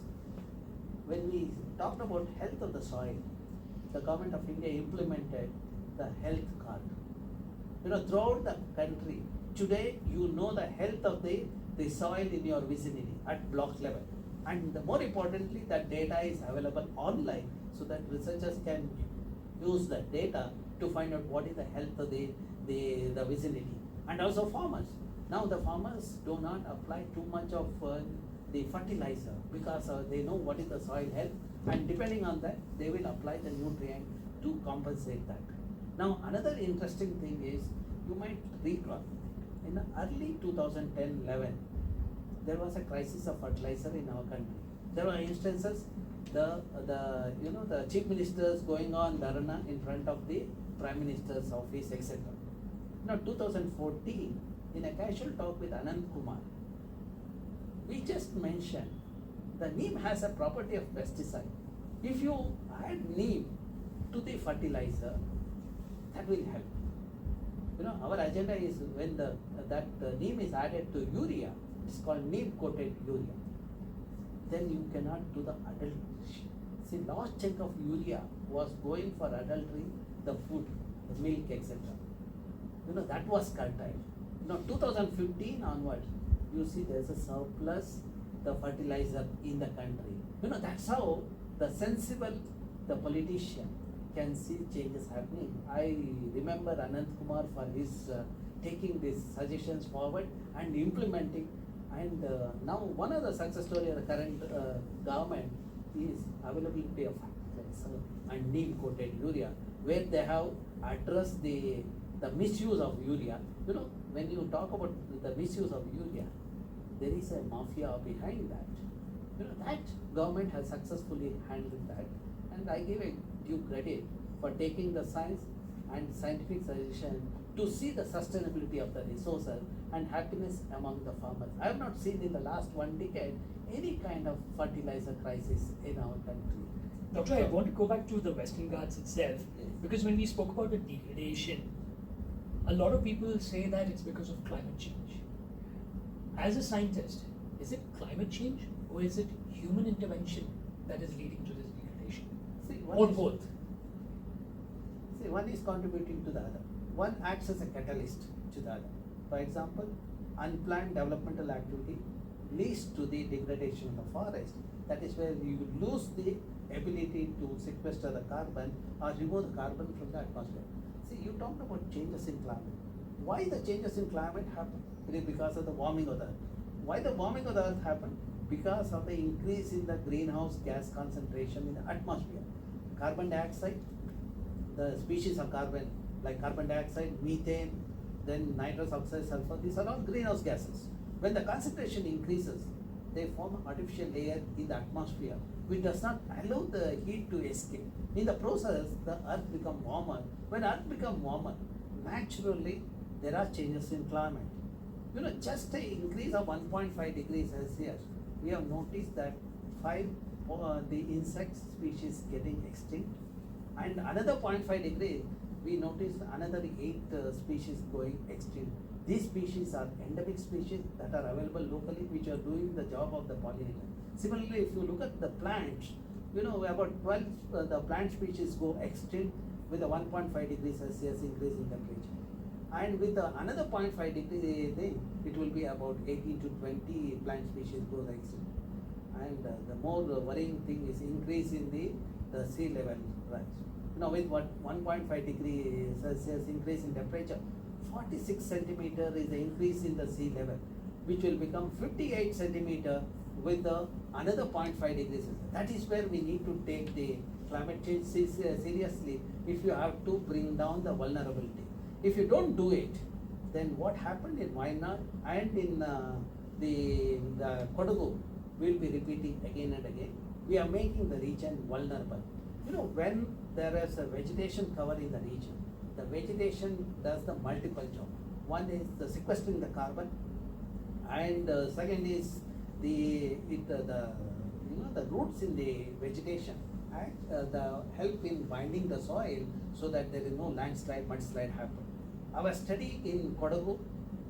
when we talked about health of the soil, the government of India implemented the health card. Throughout the country, today you know the health of the soil in your vicinity at block level. And more importantly, that data is available online so that researchers can use that data to find out what is the health of the vicinity. And also farmers. Now the farmers do not apply too much of the fertilizer because they know what is the soil health, and depending on that they will apply the nutrient to compensate that. Now another interesting thing is, you might recall, in the early 2010-11, there was a crisis of fertilizer in our country. There were instances, the chief ministers going on dharana in front of the prime minister's office, etc. Now 2014, in a casual talk with Anand Kumar, we just mentioned the neem has a property of pesticide. If you add neem to the fertilizer, that will help. Our agenda is when the neem is added to urea, it's called neem coated urea. Then you cannot do the adulteration. See, large chunk of urea was going for adultering the food, the milk, etc. That was curtailed. 2015 onwards, you see there's a surplus the fertilizer in the country. That's how the sensible, the politician can see changes happening. I remember Anand Kumar for his taking these suggestions forward and implementing. And now one of the success story of the current government is availability of fertilizer and neem coated urea, where they have addressed the misuse of urea. When you talk about the misuse of urea, there is a mafia behind that. That government has successfully handled that, and I give a due credit for taking the science and scientific suggestion to see the sustainability of the resources and happiness among the farmers. I have not seen in the last 1 decade any kind of fertilizer crisis in our country. Doctor, I want to go back to the Western Ghats itself, Yes. because when we spoke about the degradation, a lot of people say that it's because of climate change. As a scientist, is it climate change or is it human intervention that is leading to this degradation? Or both? See, one is contributing to the other. One acts as a catalyst to the other. For example, unplanned developmental activity leads to the degradation of the forest. That is where you lose the ability to sequester the carbon or remove the carbon from the atmosphere. See, you talked about changes in climate. Why the changes in climate happen? It is because of the warming of the earth. Why the warming of the earth happen? Because of the increase in the greenhouse gas concentration in the atmosphere. Carbon dioxide, the species of carbon like carbon dioxide, methane, then nitrous oxide, sulfur, these are all greenhouse gases. When the concentration increases, they form an artificial layer in the atmosphere which does not allow the heat to escape. In the process, the earth becomes warmer. When earth becomes warmer, naturally there are changes in climate. Just an increase of 1.5 degrees Celsius, we have noticed that the insect species getting extinct, and another 0.5 degrees, we noticed another 8 species going extinct. These species are endemic species that are available locally, which are doing the job of the pollinator. Similarly, if you look at the plants, about 12 the plant species go extinct with a 1.5 degrees Celsius increase in temperature. And with another 0.5 degree thing, it will be about 18 to 20 plant species goes extinct. And the more worrying thing is increase in the sea level rise. With what 1.5 degree Celsius increase in temperature, 46 centimeter is the increase in the sea level, which will become 58 centimeter with another 0.5 degrees Celsius. That is where we need to take the climate change seriously if you have to bring down the vulnerability. If you don't do it, then what happened in Wayanad and in the Kodagu will be repeating again and again. We are making the region vulnerable. When there is a vegetation cover in the region, the vegetation does the multiple job. One is the sequestering the carbon, and second is the roots in the vegetation and the help in binding the soil so that there is no landslide, mudslide happen. Our study in Kodagu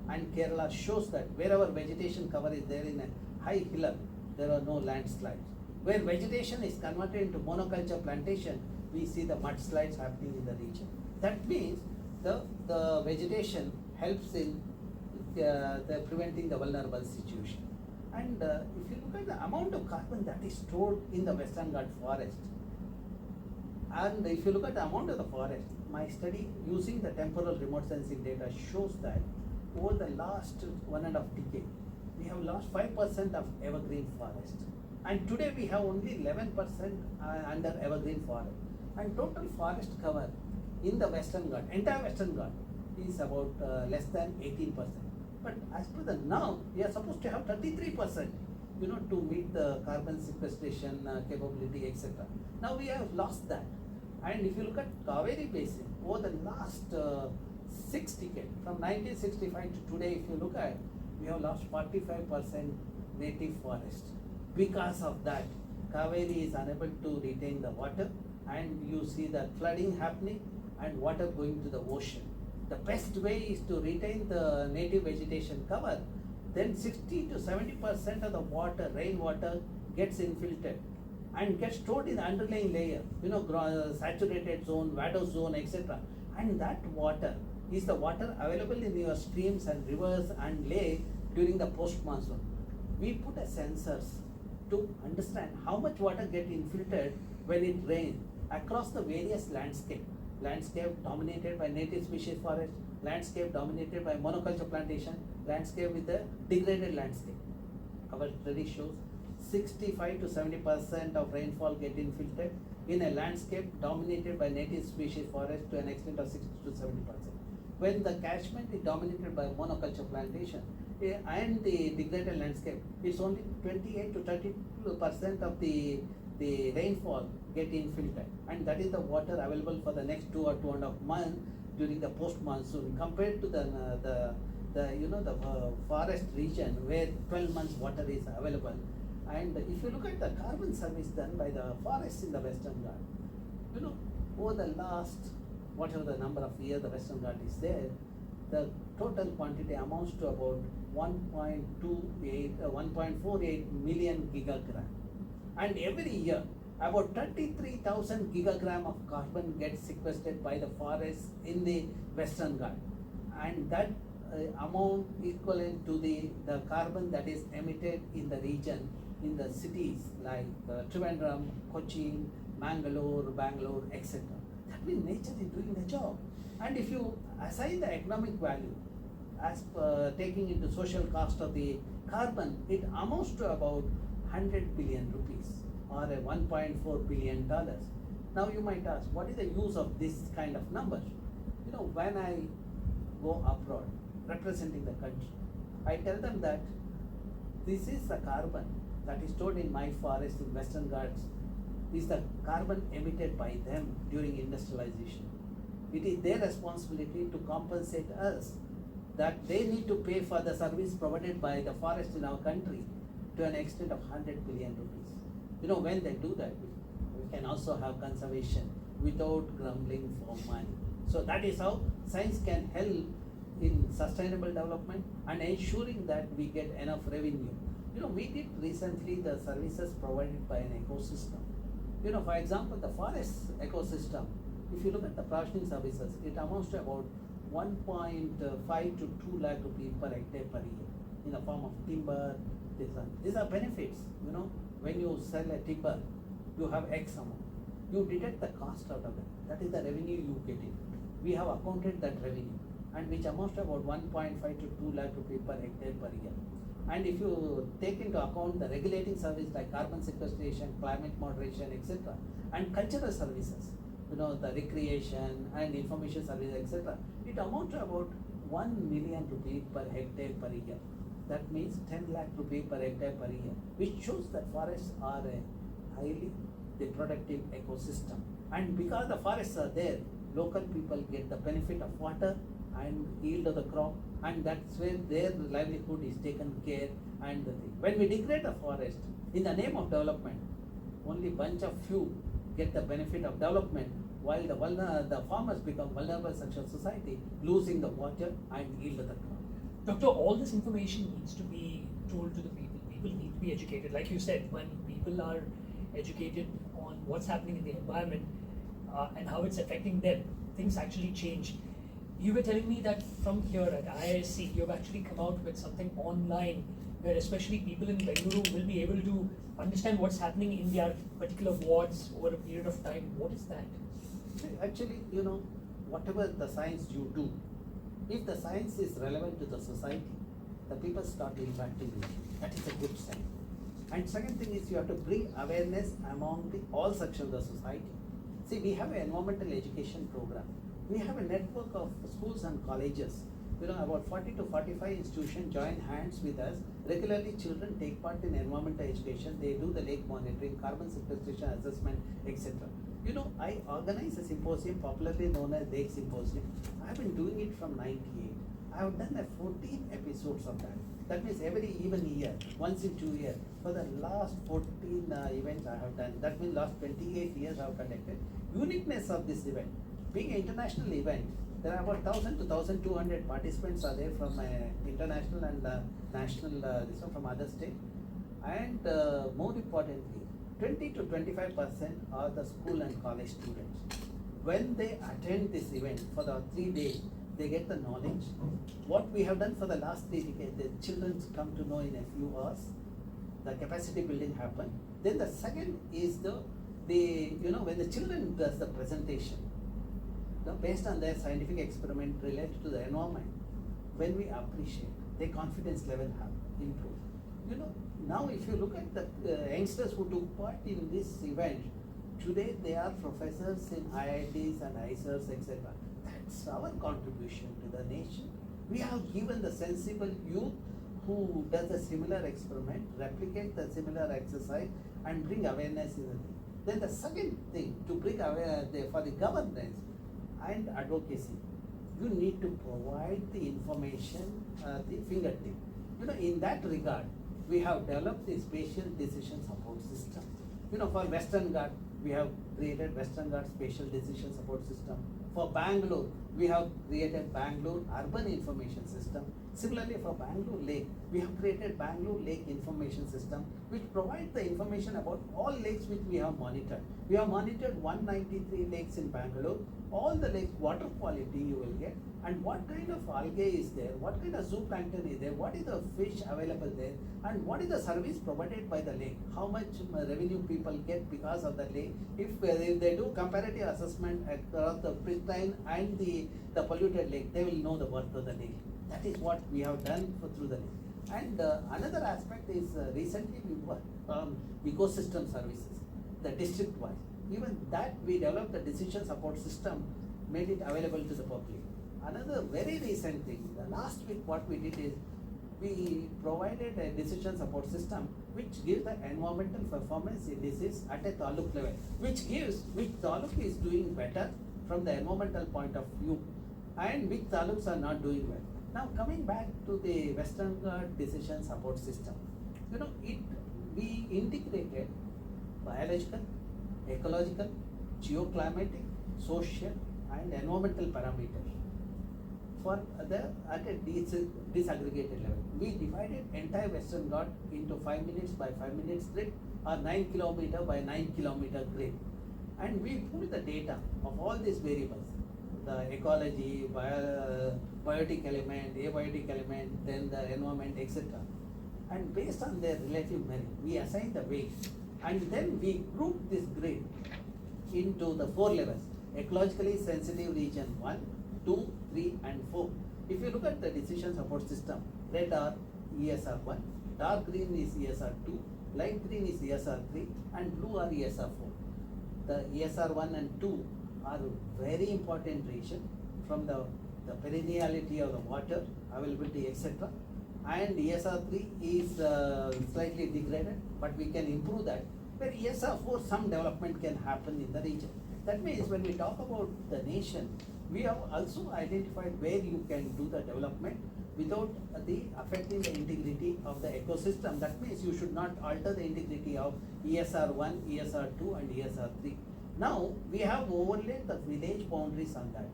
and Kerala shows that wherever vegetation cover is there in a high hillock, there are no landslides. Where vegetation is converted into monoculture plantation, we see the mudslides happening in the region. That means the vegetation helps in the preventing the vulnerable situation. And if you look at the amount of carbon that is stored in the Western Ghats forest, and if you look at the amount of the forest, my study using the temporal remote sensing data shows that over the last 1.5 decade, we have lost 5% of evergreen forest. And today we have only 11% under evergreen forest. And total forest cover in the Western Ghats, entire Western Ghats, is about less than 18%. But as per the now, we are supposed to have 33%, to meet the carbon sequestration capability, etc. Now we have lost that. And if you look at Kaveri Basin, over the last 6 decades, from 1965 to today, if you look at, we have lost 45% native forest. Because of that, Kaveri is unable to retain the water, and you see that flooding happening and water going to the ocean. The best way is to retain the native vegetation cover. Then 60 to 70% of the water, rainwater, gets infiltrated and gets stored in the underlying layer, saturated zone, vadose zone, etc. And that water is the water available in your streams and rivers and lake during the post-monsoon. We put a sensors to understand how much water gets infiltrated when it rains across the various landscape. Landscape dominated by native species forest, landscape dominated by monoculture plantation, landscape with a degraded landscape. Our study shows 65 to 70% of rainfall get infiltrated in a landscape dominated by native species forest to an extent of 60 to 70%. When the catchment is dominated by monoculture plantation and the degraded landscape, it's only 28 to 32% of the rainfall get infiltrated, and that is the water available for the next 2 or 2.5 months during the post monsoon, compared to the forest region where 12 months water is available. And if you look at the carbon service done by the forests in the Western Ghats, over the last whatever the number of years the Western Ghats is there, the total quantity amounts to about 1.48 million gigagram. And every year, about 33,000 gigagram of carbon gets sequestered by the forests in the Western Ghats. And that amount equivalent to the carbon that is emitted in the region, in the cities like Trivandrum, Cochin, Bangalore, etc. That means nature is doing the job. And if you assign the economic value as taking into social cost of the carbon, it amounts to about 100 billion rupees or a $1.4 billion. Now you might ask, what is the use of this kind of numbers? When I go abroad representing the country, I tell them that this is the carbon that is stored in my forest in Western Ghats, is the carbon emitted by them during industrialization. It is their responsibility to compensate us, that they need to pay for the service provided by the forest in our country to an extent of 100 billion rupees. When they do that, we can also have conservation without grumbling for money. So that is how science can help in sustainable development and ensuring that we get enough revenue. We did recently the services provided by an ecosystem. For example, the forest ecosystem, if you look at the provisioning services, it amounts to about 1.5 to 2 lakh rupees per hectare per year in the form of timber. These are benefits. When you sell a timber, you have X amount. You deduct the cost out of it. That is the revenue you get in. We have accounted that revenue, and which amounts to about 1.5 to 2 lakh rupees per hectare per year. And if you take into account the regulating service like carbon sequestration, climate moderation, etc., and cultural services, the recreation and information services, etc., it amounts to about 1 million rupees per hectare per year. That means 10 lakh rupees per hectare per year, which shows that forests are a highly productive ecosystem. And because the forests are there, local people get the benefit of water and yield of the crop, and that's where their livelihood is taken care. And the thing, when we degrade the forest in the name of development, only bunch of few get the benefit of development, while the farmers become vulnerable section of society, losing the water and yield of the crop. Doctor, all this information needs to be told to the people. People need to be educated. Like you said, when people are educated on what's happening in the environment and how it's affecting them, things actually change. You were telling me that from here at IISC, you've actually come out with something online where especially people in Bangalore will be able to understand what's happening in their particular wards over a period of time. What is that? Actually, whatever the science you do, if the science is relevant to the society, the people start interacting with it. That is a good sign. And second thing is you have to bring awareness among all sections of the society. See, we have an environmental education program. We have a network of schools and colleges. About 40 to 45 institutions join hands with us. Regularly, children take part in environmental education. They do the lake monitoring, carbon sequestration assessment, etc. I organize a symposium popularly known as Lake Symposium. I have been doing it from '98. I have done 14 episodes of that. That means every even year, once in 2 years. For the last 14 events I have done. That means last 28 years I have conducted. Uniqueness of this event, being an international event, there are about 1,000 to 1,200 participants are there from international and national, this one from other state. And more importantly, 20 to 25% are the school and college students. When they attend this event for the 3 days, they get the knowledge. What we have done for the last 3 decades, the children come to know in a few hours. The capacity building happen. Then the second is when the children does the presentation, based on their scientific experiment related to the environment, when we appreciate, their confidence level have improved. Now if you look at the youngsters who took part in this event, today they are professors in IITs and IISC, etc. That's our contribution to the nation. We have given the sensible youth who does a similar experiment, replicate the similar exercise and bring awareness in the thing. Then the second thing, to bring awareness for the governance and advocacy, you need to provide the information at the fingertip. In that regard, we have developed the spatial decision support system. For Western Ghat, we have created Western Ghat Spatial Decision Support System. For Bangalore, we have created Bangalore Urban Information System. Similarly, for Bangalore Lake, we have created Bangalore Lake Information System, which provides the information about all lakes which we have monitored. We have monitored 193 lakes in Bangalore. All the lakes, water quality you will get, and what kind of algae is there, what kind of zooplankton is there, what is the fish available there, and what is the service provided by the lake, how much revenue people get because of the lake. If they do comparative assessment across the pristine and the polluted lake, they will know the worth of the lake. That is what we have done through the lake. And another aspect is recently we worked on ecosystem services, the district-wise. Even that we developed a decision support system, made it available to the public. Another very recent thing, the last week what we did is, we provided a decision support system which gives the environmental performance indices at a taluk level, which taluk is doing better from the environmental point of view and which taluks are not doing well. Now coming back to the Western Ghat decision support system, we integrated biological, ecological, geoclimatic, social and environmental parameters for at a disaggregated level. We divided entire Western Ghat into 5 minutes by 5 minutes grid or 9 kilometer by 9 kilometer grid, and we put the data of all these variables, the ecology, biotic element, abiotic element, then the environment, etc. And based on their relative merit, we assign the weights, and then we group this grid into the 4 levels: ecologically sensitive region 1, 2, 3 and 4. If you look at the decision support system, red are ESR 1, dark green is ESR 2, light green is ESR 3 and blue are ESR 4. The ESR 1 and 2 are very important region from the perenniality of the water, availability, etc. And ESR 3 is slightly degraded, but we can improve that. Where ESR 4, some development can happen in the region. That means when we talk about the nation, we have also identified where you can do the development without affecting the integrity of the ecosystem. That means you should not alter the integrity of ESR 1, ESR 2 and ESR 3. Now we have overlaid the village boundaries on that.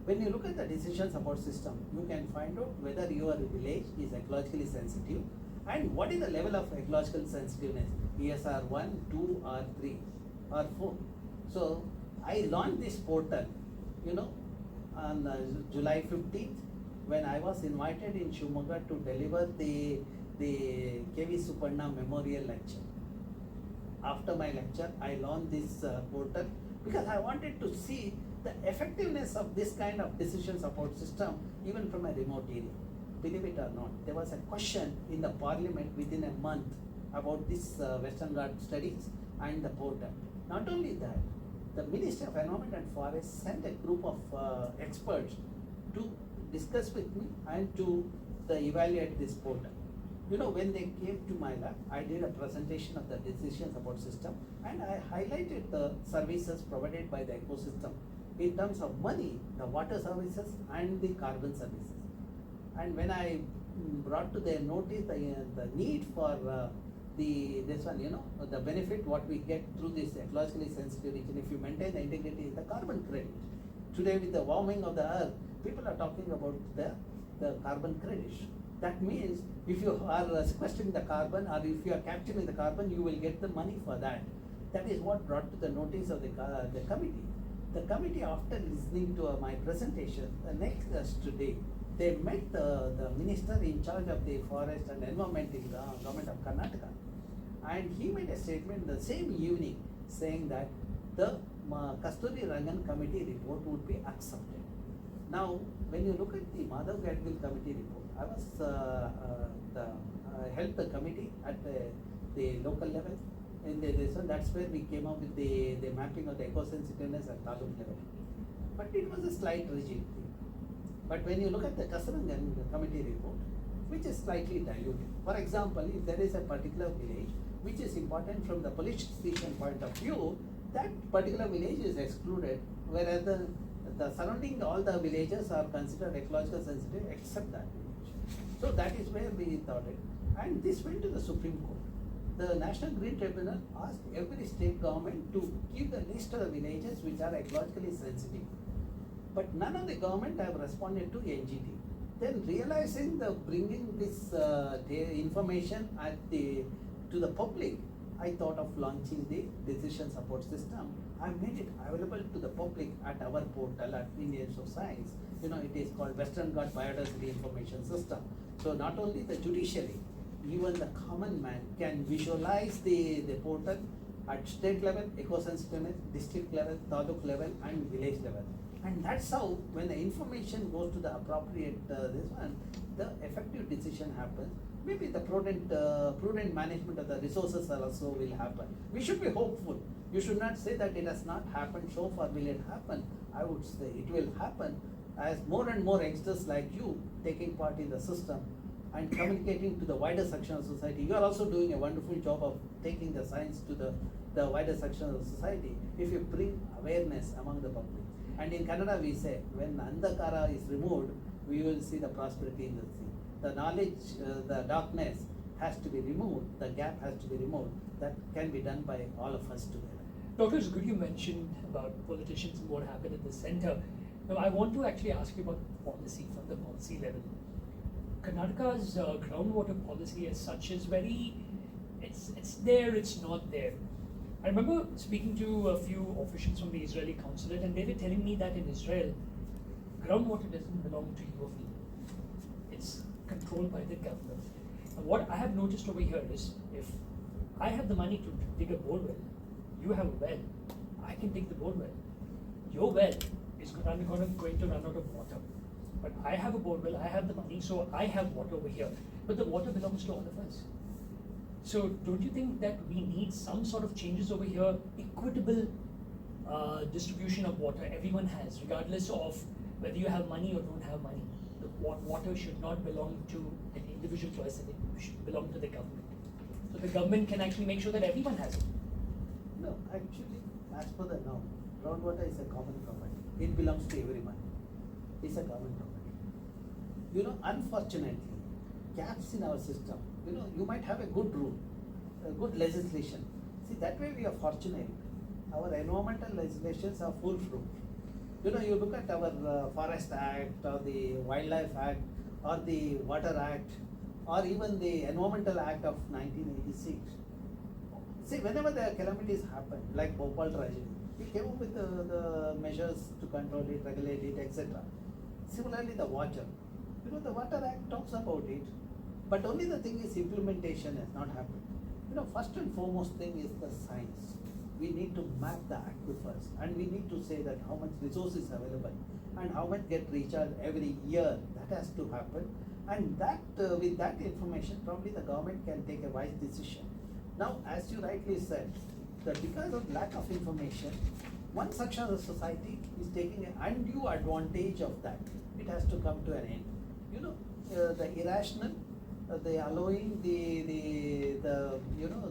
When you look at the decision support system, you can find out whether your village is ecologically sensitive and what is the level of ecological sensitiveness, ESR 1, 2 or 3 or 4. So I launched this portal, on July 15th, when I was invited in Shivamogga to deliver the KV Suparna Memorial Lecture. After my lecture, I launched this portal because I wanted to see the effectiveness of this kind of decision support system even from a remote area. Believe it or not, there was a question in the parliament within a month about this Western Ghat studies and the portal. Not only that, the Ministry of Environment and Forest sent a group of experts to discuss with me and to evaluate this portal. You know, when they came to my lab, I did a presentation of the decision support system and I highlighted the services provided by the ecosystem in terms of money, the water services and the carbon services. And when I brought to their notice the need for this one, you know, the benefit what we get through this ecologically sensitive region, if you maintain the integrity, is the carbon credit. Today with the warming of the earth, people are talking about the carbon credit. That means if you are sequestering the carbon or if you are capturing the carbon, you will get the money for that. That is what brought to the notice of the committee. The committee, after listening to my presentation, the next day, they met the minister in charge of the forest and environment in the government of Karnataka. And he made a statement the same evening saying that the Kasturi Rangan committee report would be accepted. Now, when you look at the Madhav Gadgil committee report, I was helped the committee at the local level. In this one, that's where we came up with the mapping of the eco-sensitiveness at taluk level. But it was a slight rigid thing. But when you look at the Kasarangan committee report, which is slightly diluted. For example, if there is a particular village which is important from the politicization point of view, that particular village is excluded, whereas the surrounding all the villages are considered ecological sensitive except that village. So that is where we thought it. And this went to the Supreme Court. The National Green Tribunal asked every state government to give the list of the villages which are ecologically sensitive. But none of the government have responded to NGT. Then realizing the bringing this information to the public, I thought of launching the decision support system. I made it available to the public at our portal at Indians of Science. You know, it is called Western Ghats Biodiversity Information System. So not only the judiciary, even the common man can visualize the portal at state level, eco-sensitiveness, district level, taluk level and village level. And that's how, when the information goes to the appropriate this one, the effective decision happens. Maybe the prudent management of the resources also will happen. We should be hopeful. You should not say that it has not happened so far. Will it happen? I would say it will happen as more and more youngsters like you taking part in the system and communicating to the wider section of society. You are also doing a wonderful job of taking the science to the wider section of society. If you bring awareness among the public. And in Kannada we say, when Andhakara is removed, we will see the prosperity in the sea. The knowledge, the darkness has to be removed, the gap has to be removed. That can be done by all of us together. Dr. Good, you mentioned about politicians and what happened at the center. Now, I want to actually ask you about policy from the policy level. Karnataka's groundwater policy as such is very, it's there, it's not there. I remember speaking to a few officials from the Israeli consulate, and they were telling me that in Israel, groundwater doesn't belong to you or me. It's controlled by the government. And what I have noticed over here is, if I have the money to dig a bore well, you have a well, I can dig the bore well. Your well is going to run out of water. But I have a bore well, I have the money, so I have water over here. But the water belongs to all of us. So don't you think that we need some sort of changes over here, equitable distribution of water everyone has, regardless of whether you have money or don't have money? The water should not belong to an individual person, it should belong to the government. So the government can actually make sure that everyone has it. No, actually, as per the norm, groundwater is a common property. It belongs to everyone. It's a common property. You know, unfortunately, gaps in our system. You know, you might have a good rule, a good legislation. See, that way we are fortunate. Our environmental legislations are foolproof. You know, you look at our Forest Act or the Wildlife Act or the Water Act or even the Environmental Act of 1986. See, whenever the calamities happen, like Bhopal tragedy, we came up with the measures to control it, regulate it, etc. Similarly, the water. You know, the Water Act talks about it, but only the thing is implementation has not happened. You know, first and foremost thing is the science. We need to map the aquifers and we need to say that how much resource is available and how much get recharged every year. That has to happen. And that with that information, probably the government can take a wise decision. Now, as you rightly said, that because of lack of information, One section of the society is taking an undue advantage of that. It has to come to an end. You know, the irrational, the allowing the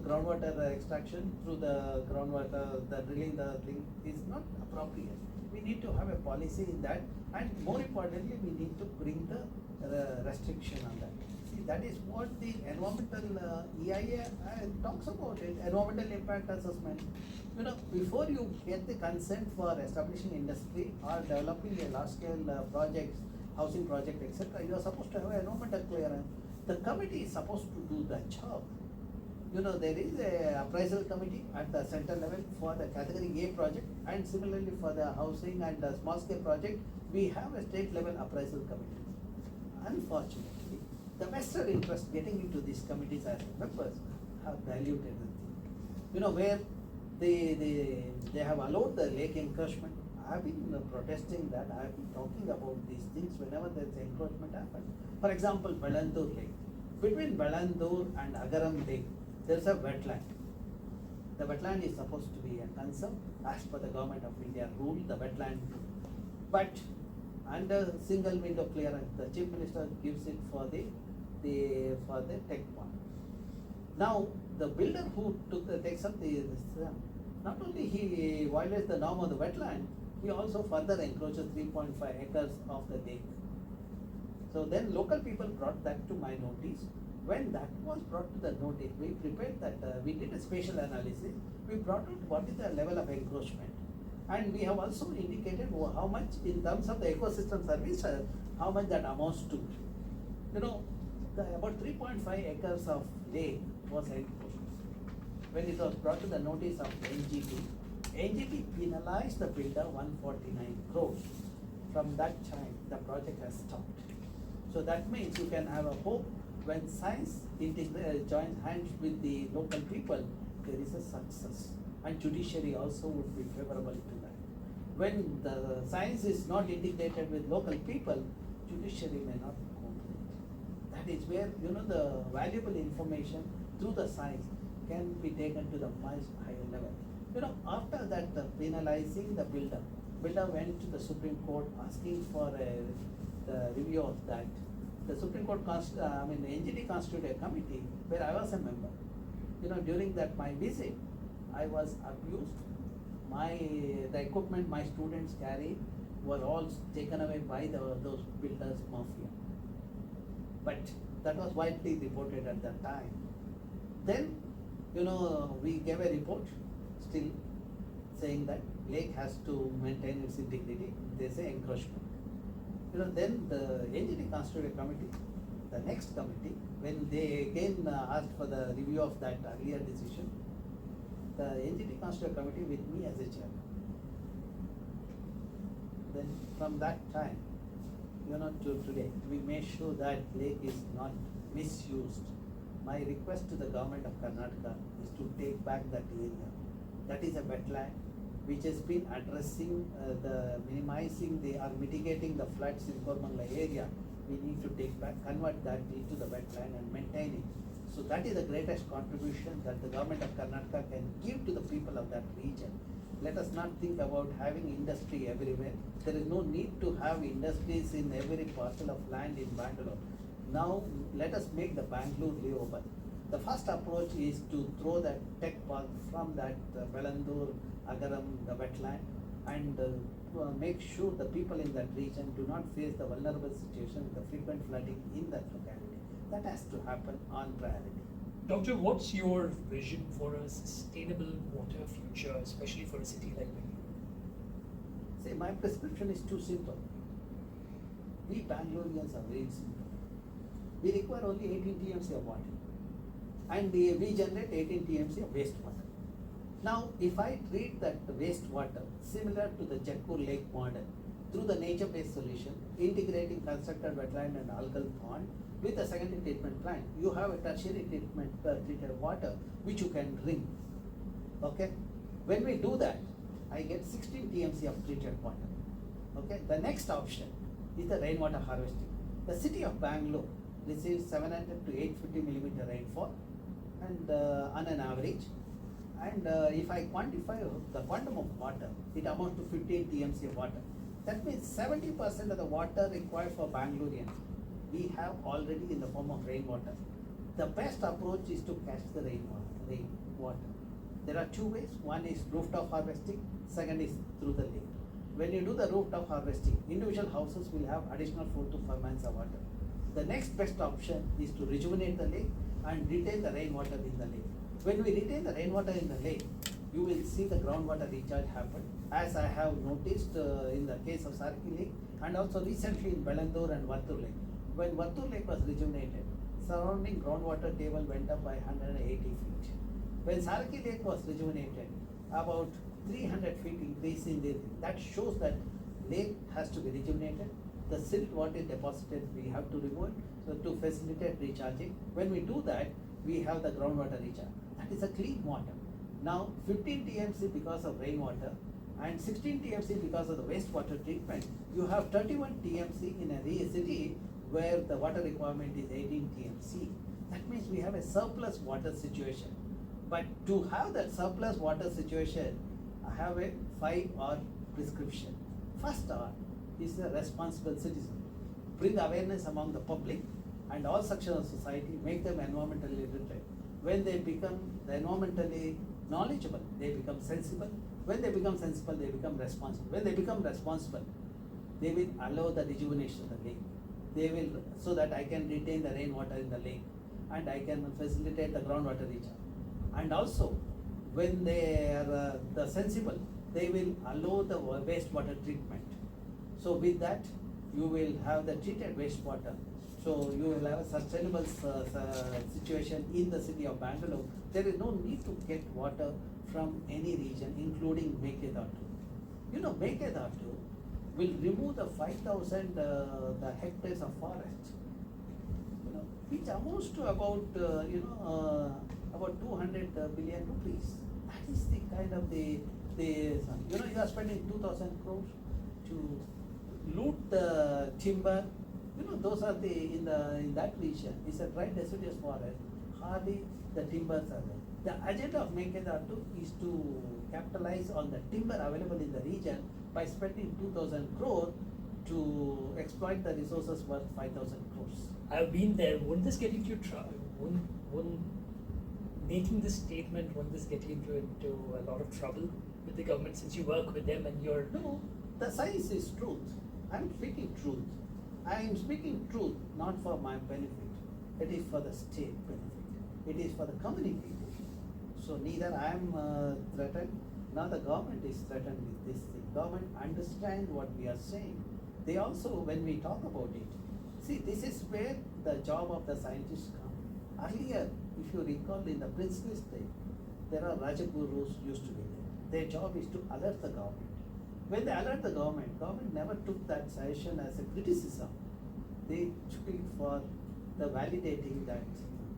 groundwater extraction through the groundwater, the drilling the thing is not appropriate. We need to have a policy in that, and more importantly, we need to bring the restriction on that. See, that is what the environmental EIA talks about it, environmental impact assessment. You know, before you get the consent for establishing industry or developing a large scale projects, housing project, etc., you are supposed to have environmental clearance. The committee is supposed to do the job. You know, there is a appraisal committee at the center level for the category A project, and similarly for the housing and the small scale project, we have a state level appraisal committee. Unfortunately, the vested interest getting into these committees as members have diluted the thing. You know, where they have allowed the lake encroachment. I have been protesting that, I have been talking about these things whenever there is encroachment happen. For example, Balandur Lake. Between Balandur and Agaram Lake, there is a wetland. The wetland is supposed to be a conserve as per the Government of India rule, the wetland. But under single window clearance, the Chief Minister gives it for the tech pond. Now, the builder who takes up this, not only he violates the norm of the wetland, he also further encroaches 3.5 acres of the lake. So then local people brought that to my notice. When that was brought to the notice, we prepared that, we did a spatial analysis. We brought out what is the level of encroachment. And we have also indicated how much in terms of the ecosystem service, how much that amounts to. You know, about 3.5 acres of lake was encroached. When it was brought to the notice of NGT penalized the builder 149 crores. From that time, the project has stopped. So that means you can have a hope when science joins hands with the local people, there is a success. And judiciary also would be favorable to that. When the science is not integrated with local people, judiciary may not cooperate. That is where, you know, the valuable information through the science can be taken to the much higher level. You know, after that, penalizing the builder went to the Supreme Court asking for the review of that. The Supreme Court, NGT constituted a committee where I was a member. You know, during that my visit, I was abused. The equipment my students carried were all taken away by those builders mafia. But that was widely reported at that time. Then, you know, we gave a report still saying that lake has to maintain its integrity. They say encroachment. You know, then the NGT constituted committee, the next committee, when they again asked for the review of that earlier decision, the NGT constituted committee with me as a chairman. Then from that time, you know, to today, we made sure that lake is not misused. My request to the government of Karnataka is to take back that area. That is a wetland which has been addressing minimizing or mitigating the floods in Kormangala area. We need to take back, convert that into the wetland and maintain it. So that is the greatest contribution that the government of Karnataka can give to the people of that region. Let us not think about having industry everywhere. There is no need to have industries in every parcel of land in Bangalore. Now let us make the Bangalore livable. The first approach is to throw that tech park from that Balandur, Agaram, the wetland, and make sure the people in that region do not face the vulnerable situation, the frequent flooding in that locality. That has to happen on priority. Doctor, what's your vision for a sustainable water future, especially for a city like Bangalore? See, my prescription is too simple. We Bangaloreans are very simple. We require only 18 TMC of water, and we generate 18 TMC of wastewater. Now, if I treat that wastewater similar to the Jakkur Lake model through the nature-based solution, integrating constructed wetland and algal pond with a secondary treatment plant, you have a tertiary treatment treated water which you can drink. Okay? When we do that, I get 16 TMC of treated water. Okay? The next option is the rainwater harvesting. The city of Bangalore receives 700 to 850 millimeter rainfall, and on an average, And if I quantify the quantum of water, it amounts to 15 TMC of water. That means 70% of the water required for Bangalorians, we have already in the form of rainwater. The best approach is to catch the rainwater. There are two ways. One is rooftop harvesting, second is through the lake. When you do the rooftop harvesting, individual houses will have additional 4 to 5 months of water. The next best option is to rejuvenate the lake and retain the rainwater in the lake. When we retain the rainwater in the lake, you will see the groundwater recharge happen, as I have noticed in the case of Sarki Lake and also recently in Belandur and Vattur Lake. When Vattur Lake was rejuvenated, surrounding groundwater table went up by 180 feet. When Sarki Lake was rejuvenated, about 300 feet increase in the, that shows that lake has to be rejuvenated. The silt what is deposited, we have to remove it, so to facilitate recharging. When we do that, we have the groundwater recharge. That is a clean water. Now 15 TMC because of rainwater and 16 TMC because of the wastewater treatment, you have 31 TMC in a city where the water requirement is 18 TMC. That means we have a surplus water situation. But to have that surplus water situation, I have a 5R prescription. First R is a responsible citizen. Bring awareness among the public and all sections of society, make them environmentally literate. When they become environmentally knowledgeable, they become sensible. When they become sensible, they become responsible. When they become responsible, they will allow the rejuvenation of the lake. They will, so that I can retain the rainwater in the lake and I can facilitate the groundwater recharge. And also, when they are the sensible, they will allow the wastewater treatment. So with that, you will have the treated wastewater. So you will have a sustainable situation in the city of Bangalore. There is no need to get water from any region, including Mekedatu. You know, Mekedatu will remove the 5,000 the hectares of forest, you know, which amounts to about about 200 billion rupees. That is the kind of the you know, you are spending 2,000 crores to loot the timber. You know, those are in that region. It's a dry deciduous forest. Hardly the timbers are there. The agenda of Mekedatu is to capitalize on the timber available in the region by spending 2,000 crore to exploit the resources worth 5,000 crores. I've been there. Won't this get into trouble? Won't making this statement, won't this get you into a lot of trouble with the government, since you work with them and you're... No, the science is truth. I'm speaking truth. I am speaking truth not for my benefit. It is for the state benefit. It is for the community. So neither I am threatened, nor the government is threatened with this thing. Government understands what we are saying. They also, when we talk about it, see, this is where the job of the scientists come. Earlier, if you recall, in the princely state, there are Rajagurus used to be there. Their job is to alert the government. When they alert the government never took that suggestion as a criticism. They took it for the validating that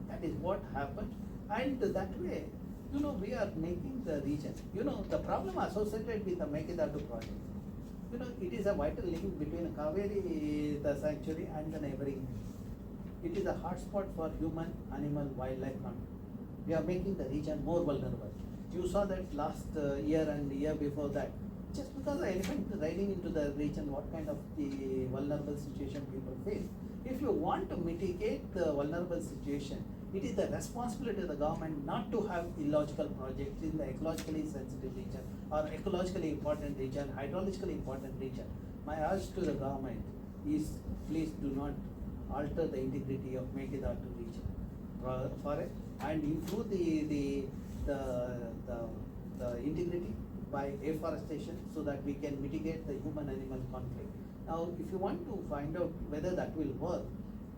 that is what happened. And that way, you know, we are making the region. You know, the problem associated with the Mekedatu project, you know, it is a vital link between Kaveri, the sanctuary, and the neighboring. It is a hotspot for human, animal, wildlife conflict. We are making the region more vulnerable. You saw that last year and the year before that. Just because the elephant is riding into the region, what kind of the vulnerable situation people face. If you want to mitigate the vulnerable situation, it is the responsibility of the government not to have illogical projects in the ecologically sensitive region or ecologically important region, hydrologically important region. My urge to the government is, please do not alter the integrity of Mekedatu region forest and improve the integrity by afforestation so that we can mitigate the human-animal conflict. Now, if you want to find out whether that will work,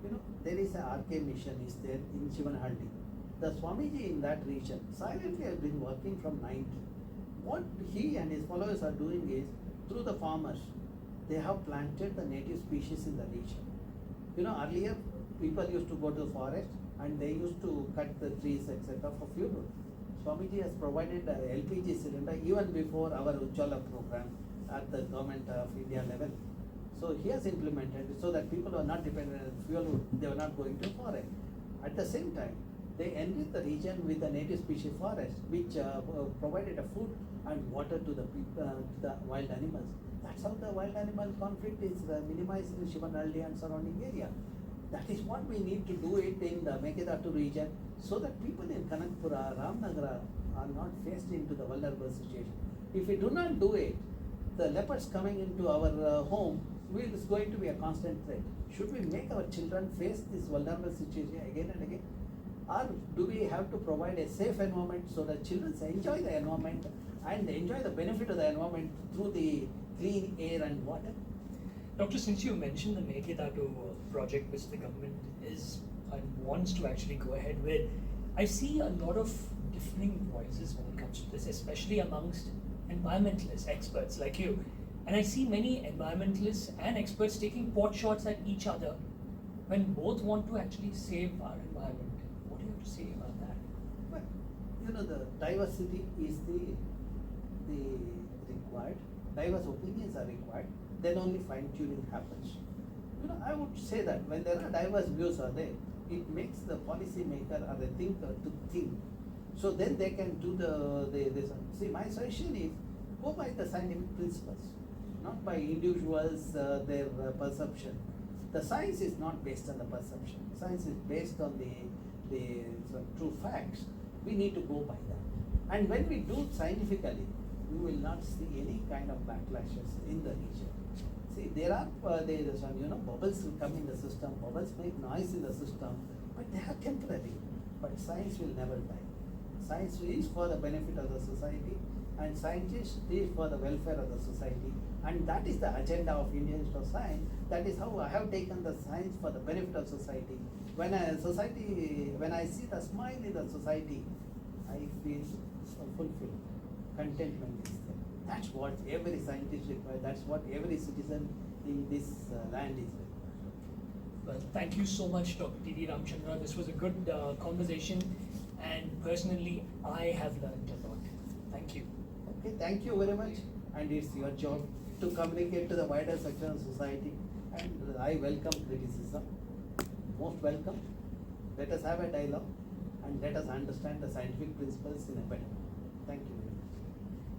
you know, there is a RK mission is there in Shivanahalli. The Swamiji in that region silently has been working from 90. What he and his followers are doing is, through the farmers, they have planted the native species in the region. You know, earlier people used to go to the forest and they used to cut the trees, etc. for fuel. Swamiji has provided a LPG cylinder even before our Ujjwala program at the government of India level. So he has implemented it so that people are not dependent on fuel wood, they are not going to forest. At the same time, They enriched the region with a native species forest, which provided a food and water to the people, to the wild animals. That's how the wild animal conflict is minimized in Shivanalli and surrounding area. That is what we need to do it in the Megidatu region, so that people in Kanakpura, Ramnagara are not faced into the vulnerable situation. If we do not do it, the leopards coming into our home is going to be a constant threat. Should we make our children face this vulnerable situation again and again? Or do we have to provide a safe environment so that children enjoy the environment and enjoy the benefit of the environment through the clean air and water? Doctor, since you mentioned the Megidatu project, which the government is and wants to actually go ahead with, I see a lot of differing voices when it comes to this, especially amongst environmentalists, experts like you. And I see many environmentalists and experts taking pot shots at each other when both want to actually save our environment. What do you have to say about that? Well, you know, the diversity is the required. Diverse opinions are required. Then only fine tuning happens. You know, I would say that when there are diverse views are there, it makes the policy maker or the thinker to think. So then they can do this. See, my suggestion is go by the scientific principles, not by individuals, their perception. The science is not based on the perception. Science is based on the true facts. We need to go by that. And when we do scientifically, we will not see any kind of backlashes in the region. See, there are some, you know, bubbles will come in the system, bubbles make noise in the system, but they are temporary. But science will never die. Science is for the benefit of the society, and scientists is for the welfare of the society, and that is the agenda of Indian Institute of Science. That is how I have taken the science for the benefit of society. When I see the smile in the society, I feel fulfilled. Contentment is there. That's what every scientist requires. That's what every citizen in this land is required. Well, thank you so much, Dr. TV Ramachandra. This was a good conversation, and personally, I have learned a lot. Thank you. Okay, thank you very much. And it's your job to communicate to the wider section of society. And I welcome criticism. Most welcome. Let us have a dialogue and let us understand the scientific principles in a better way. Thank you.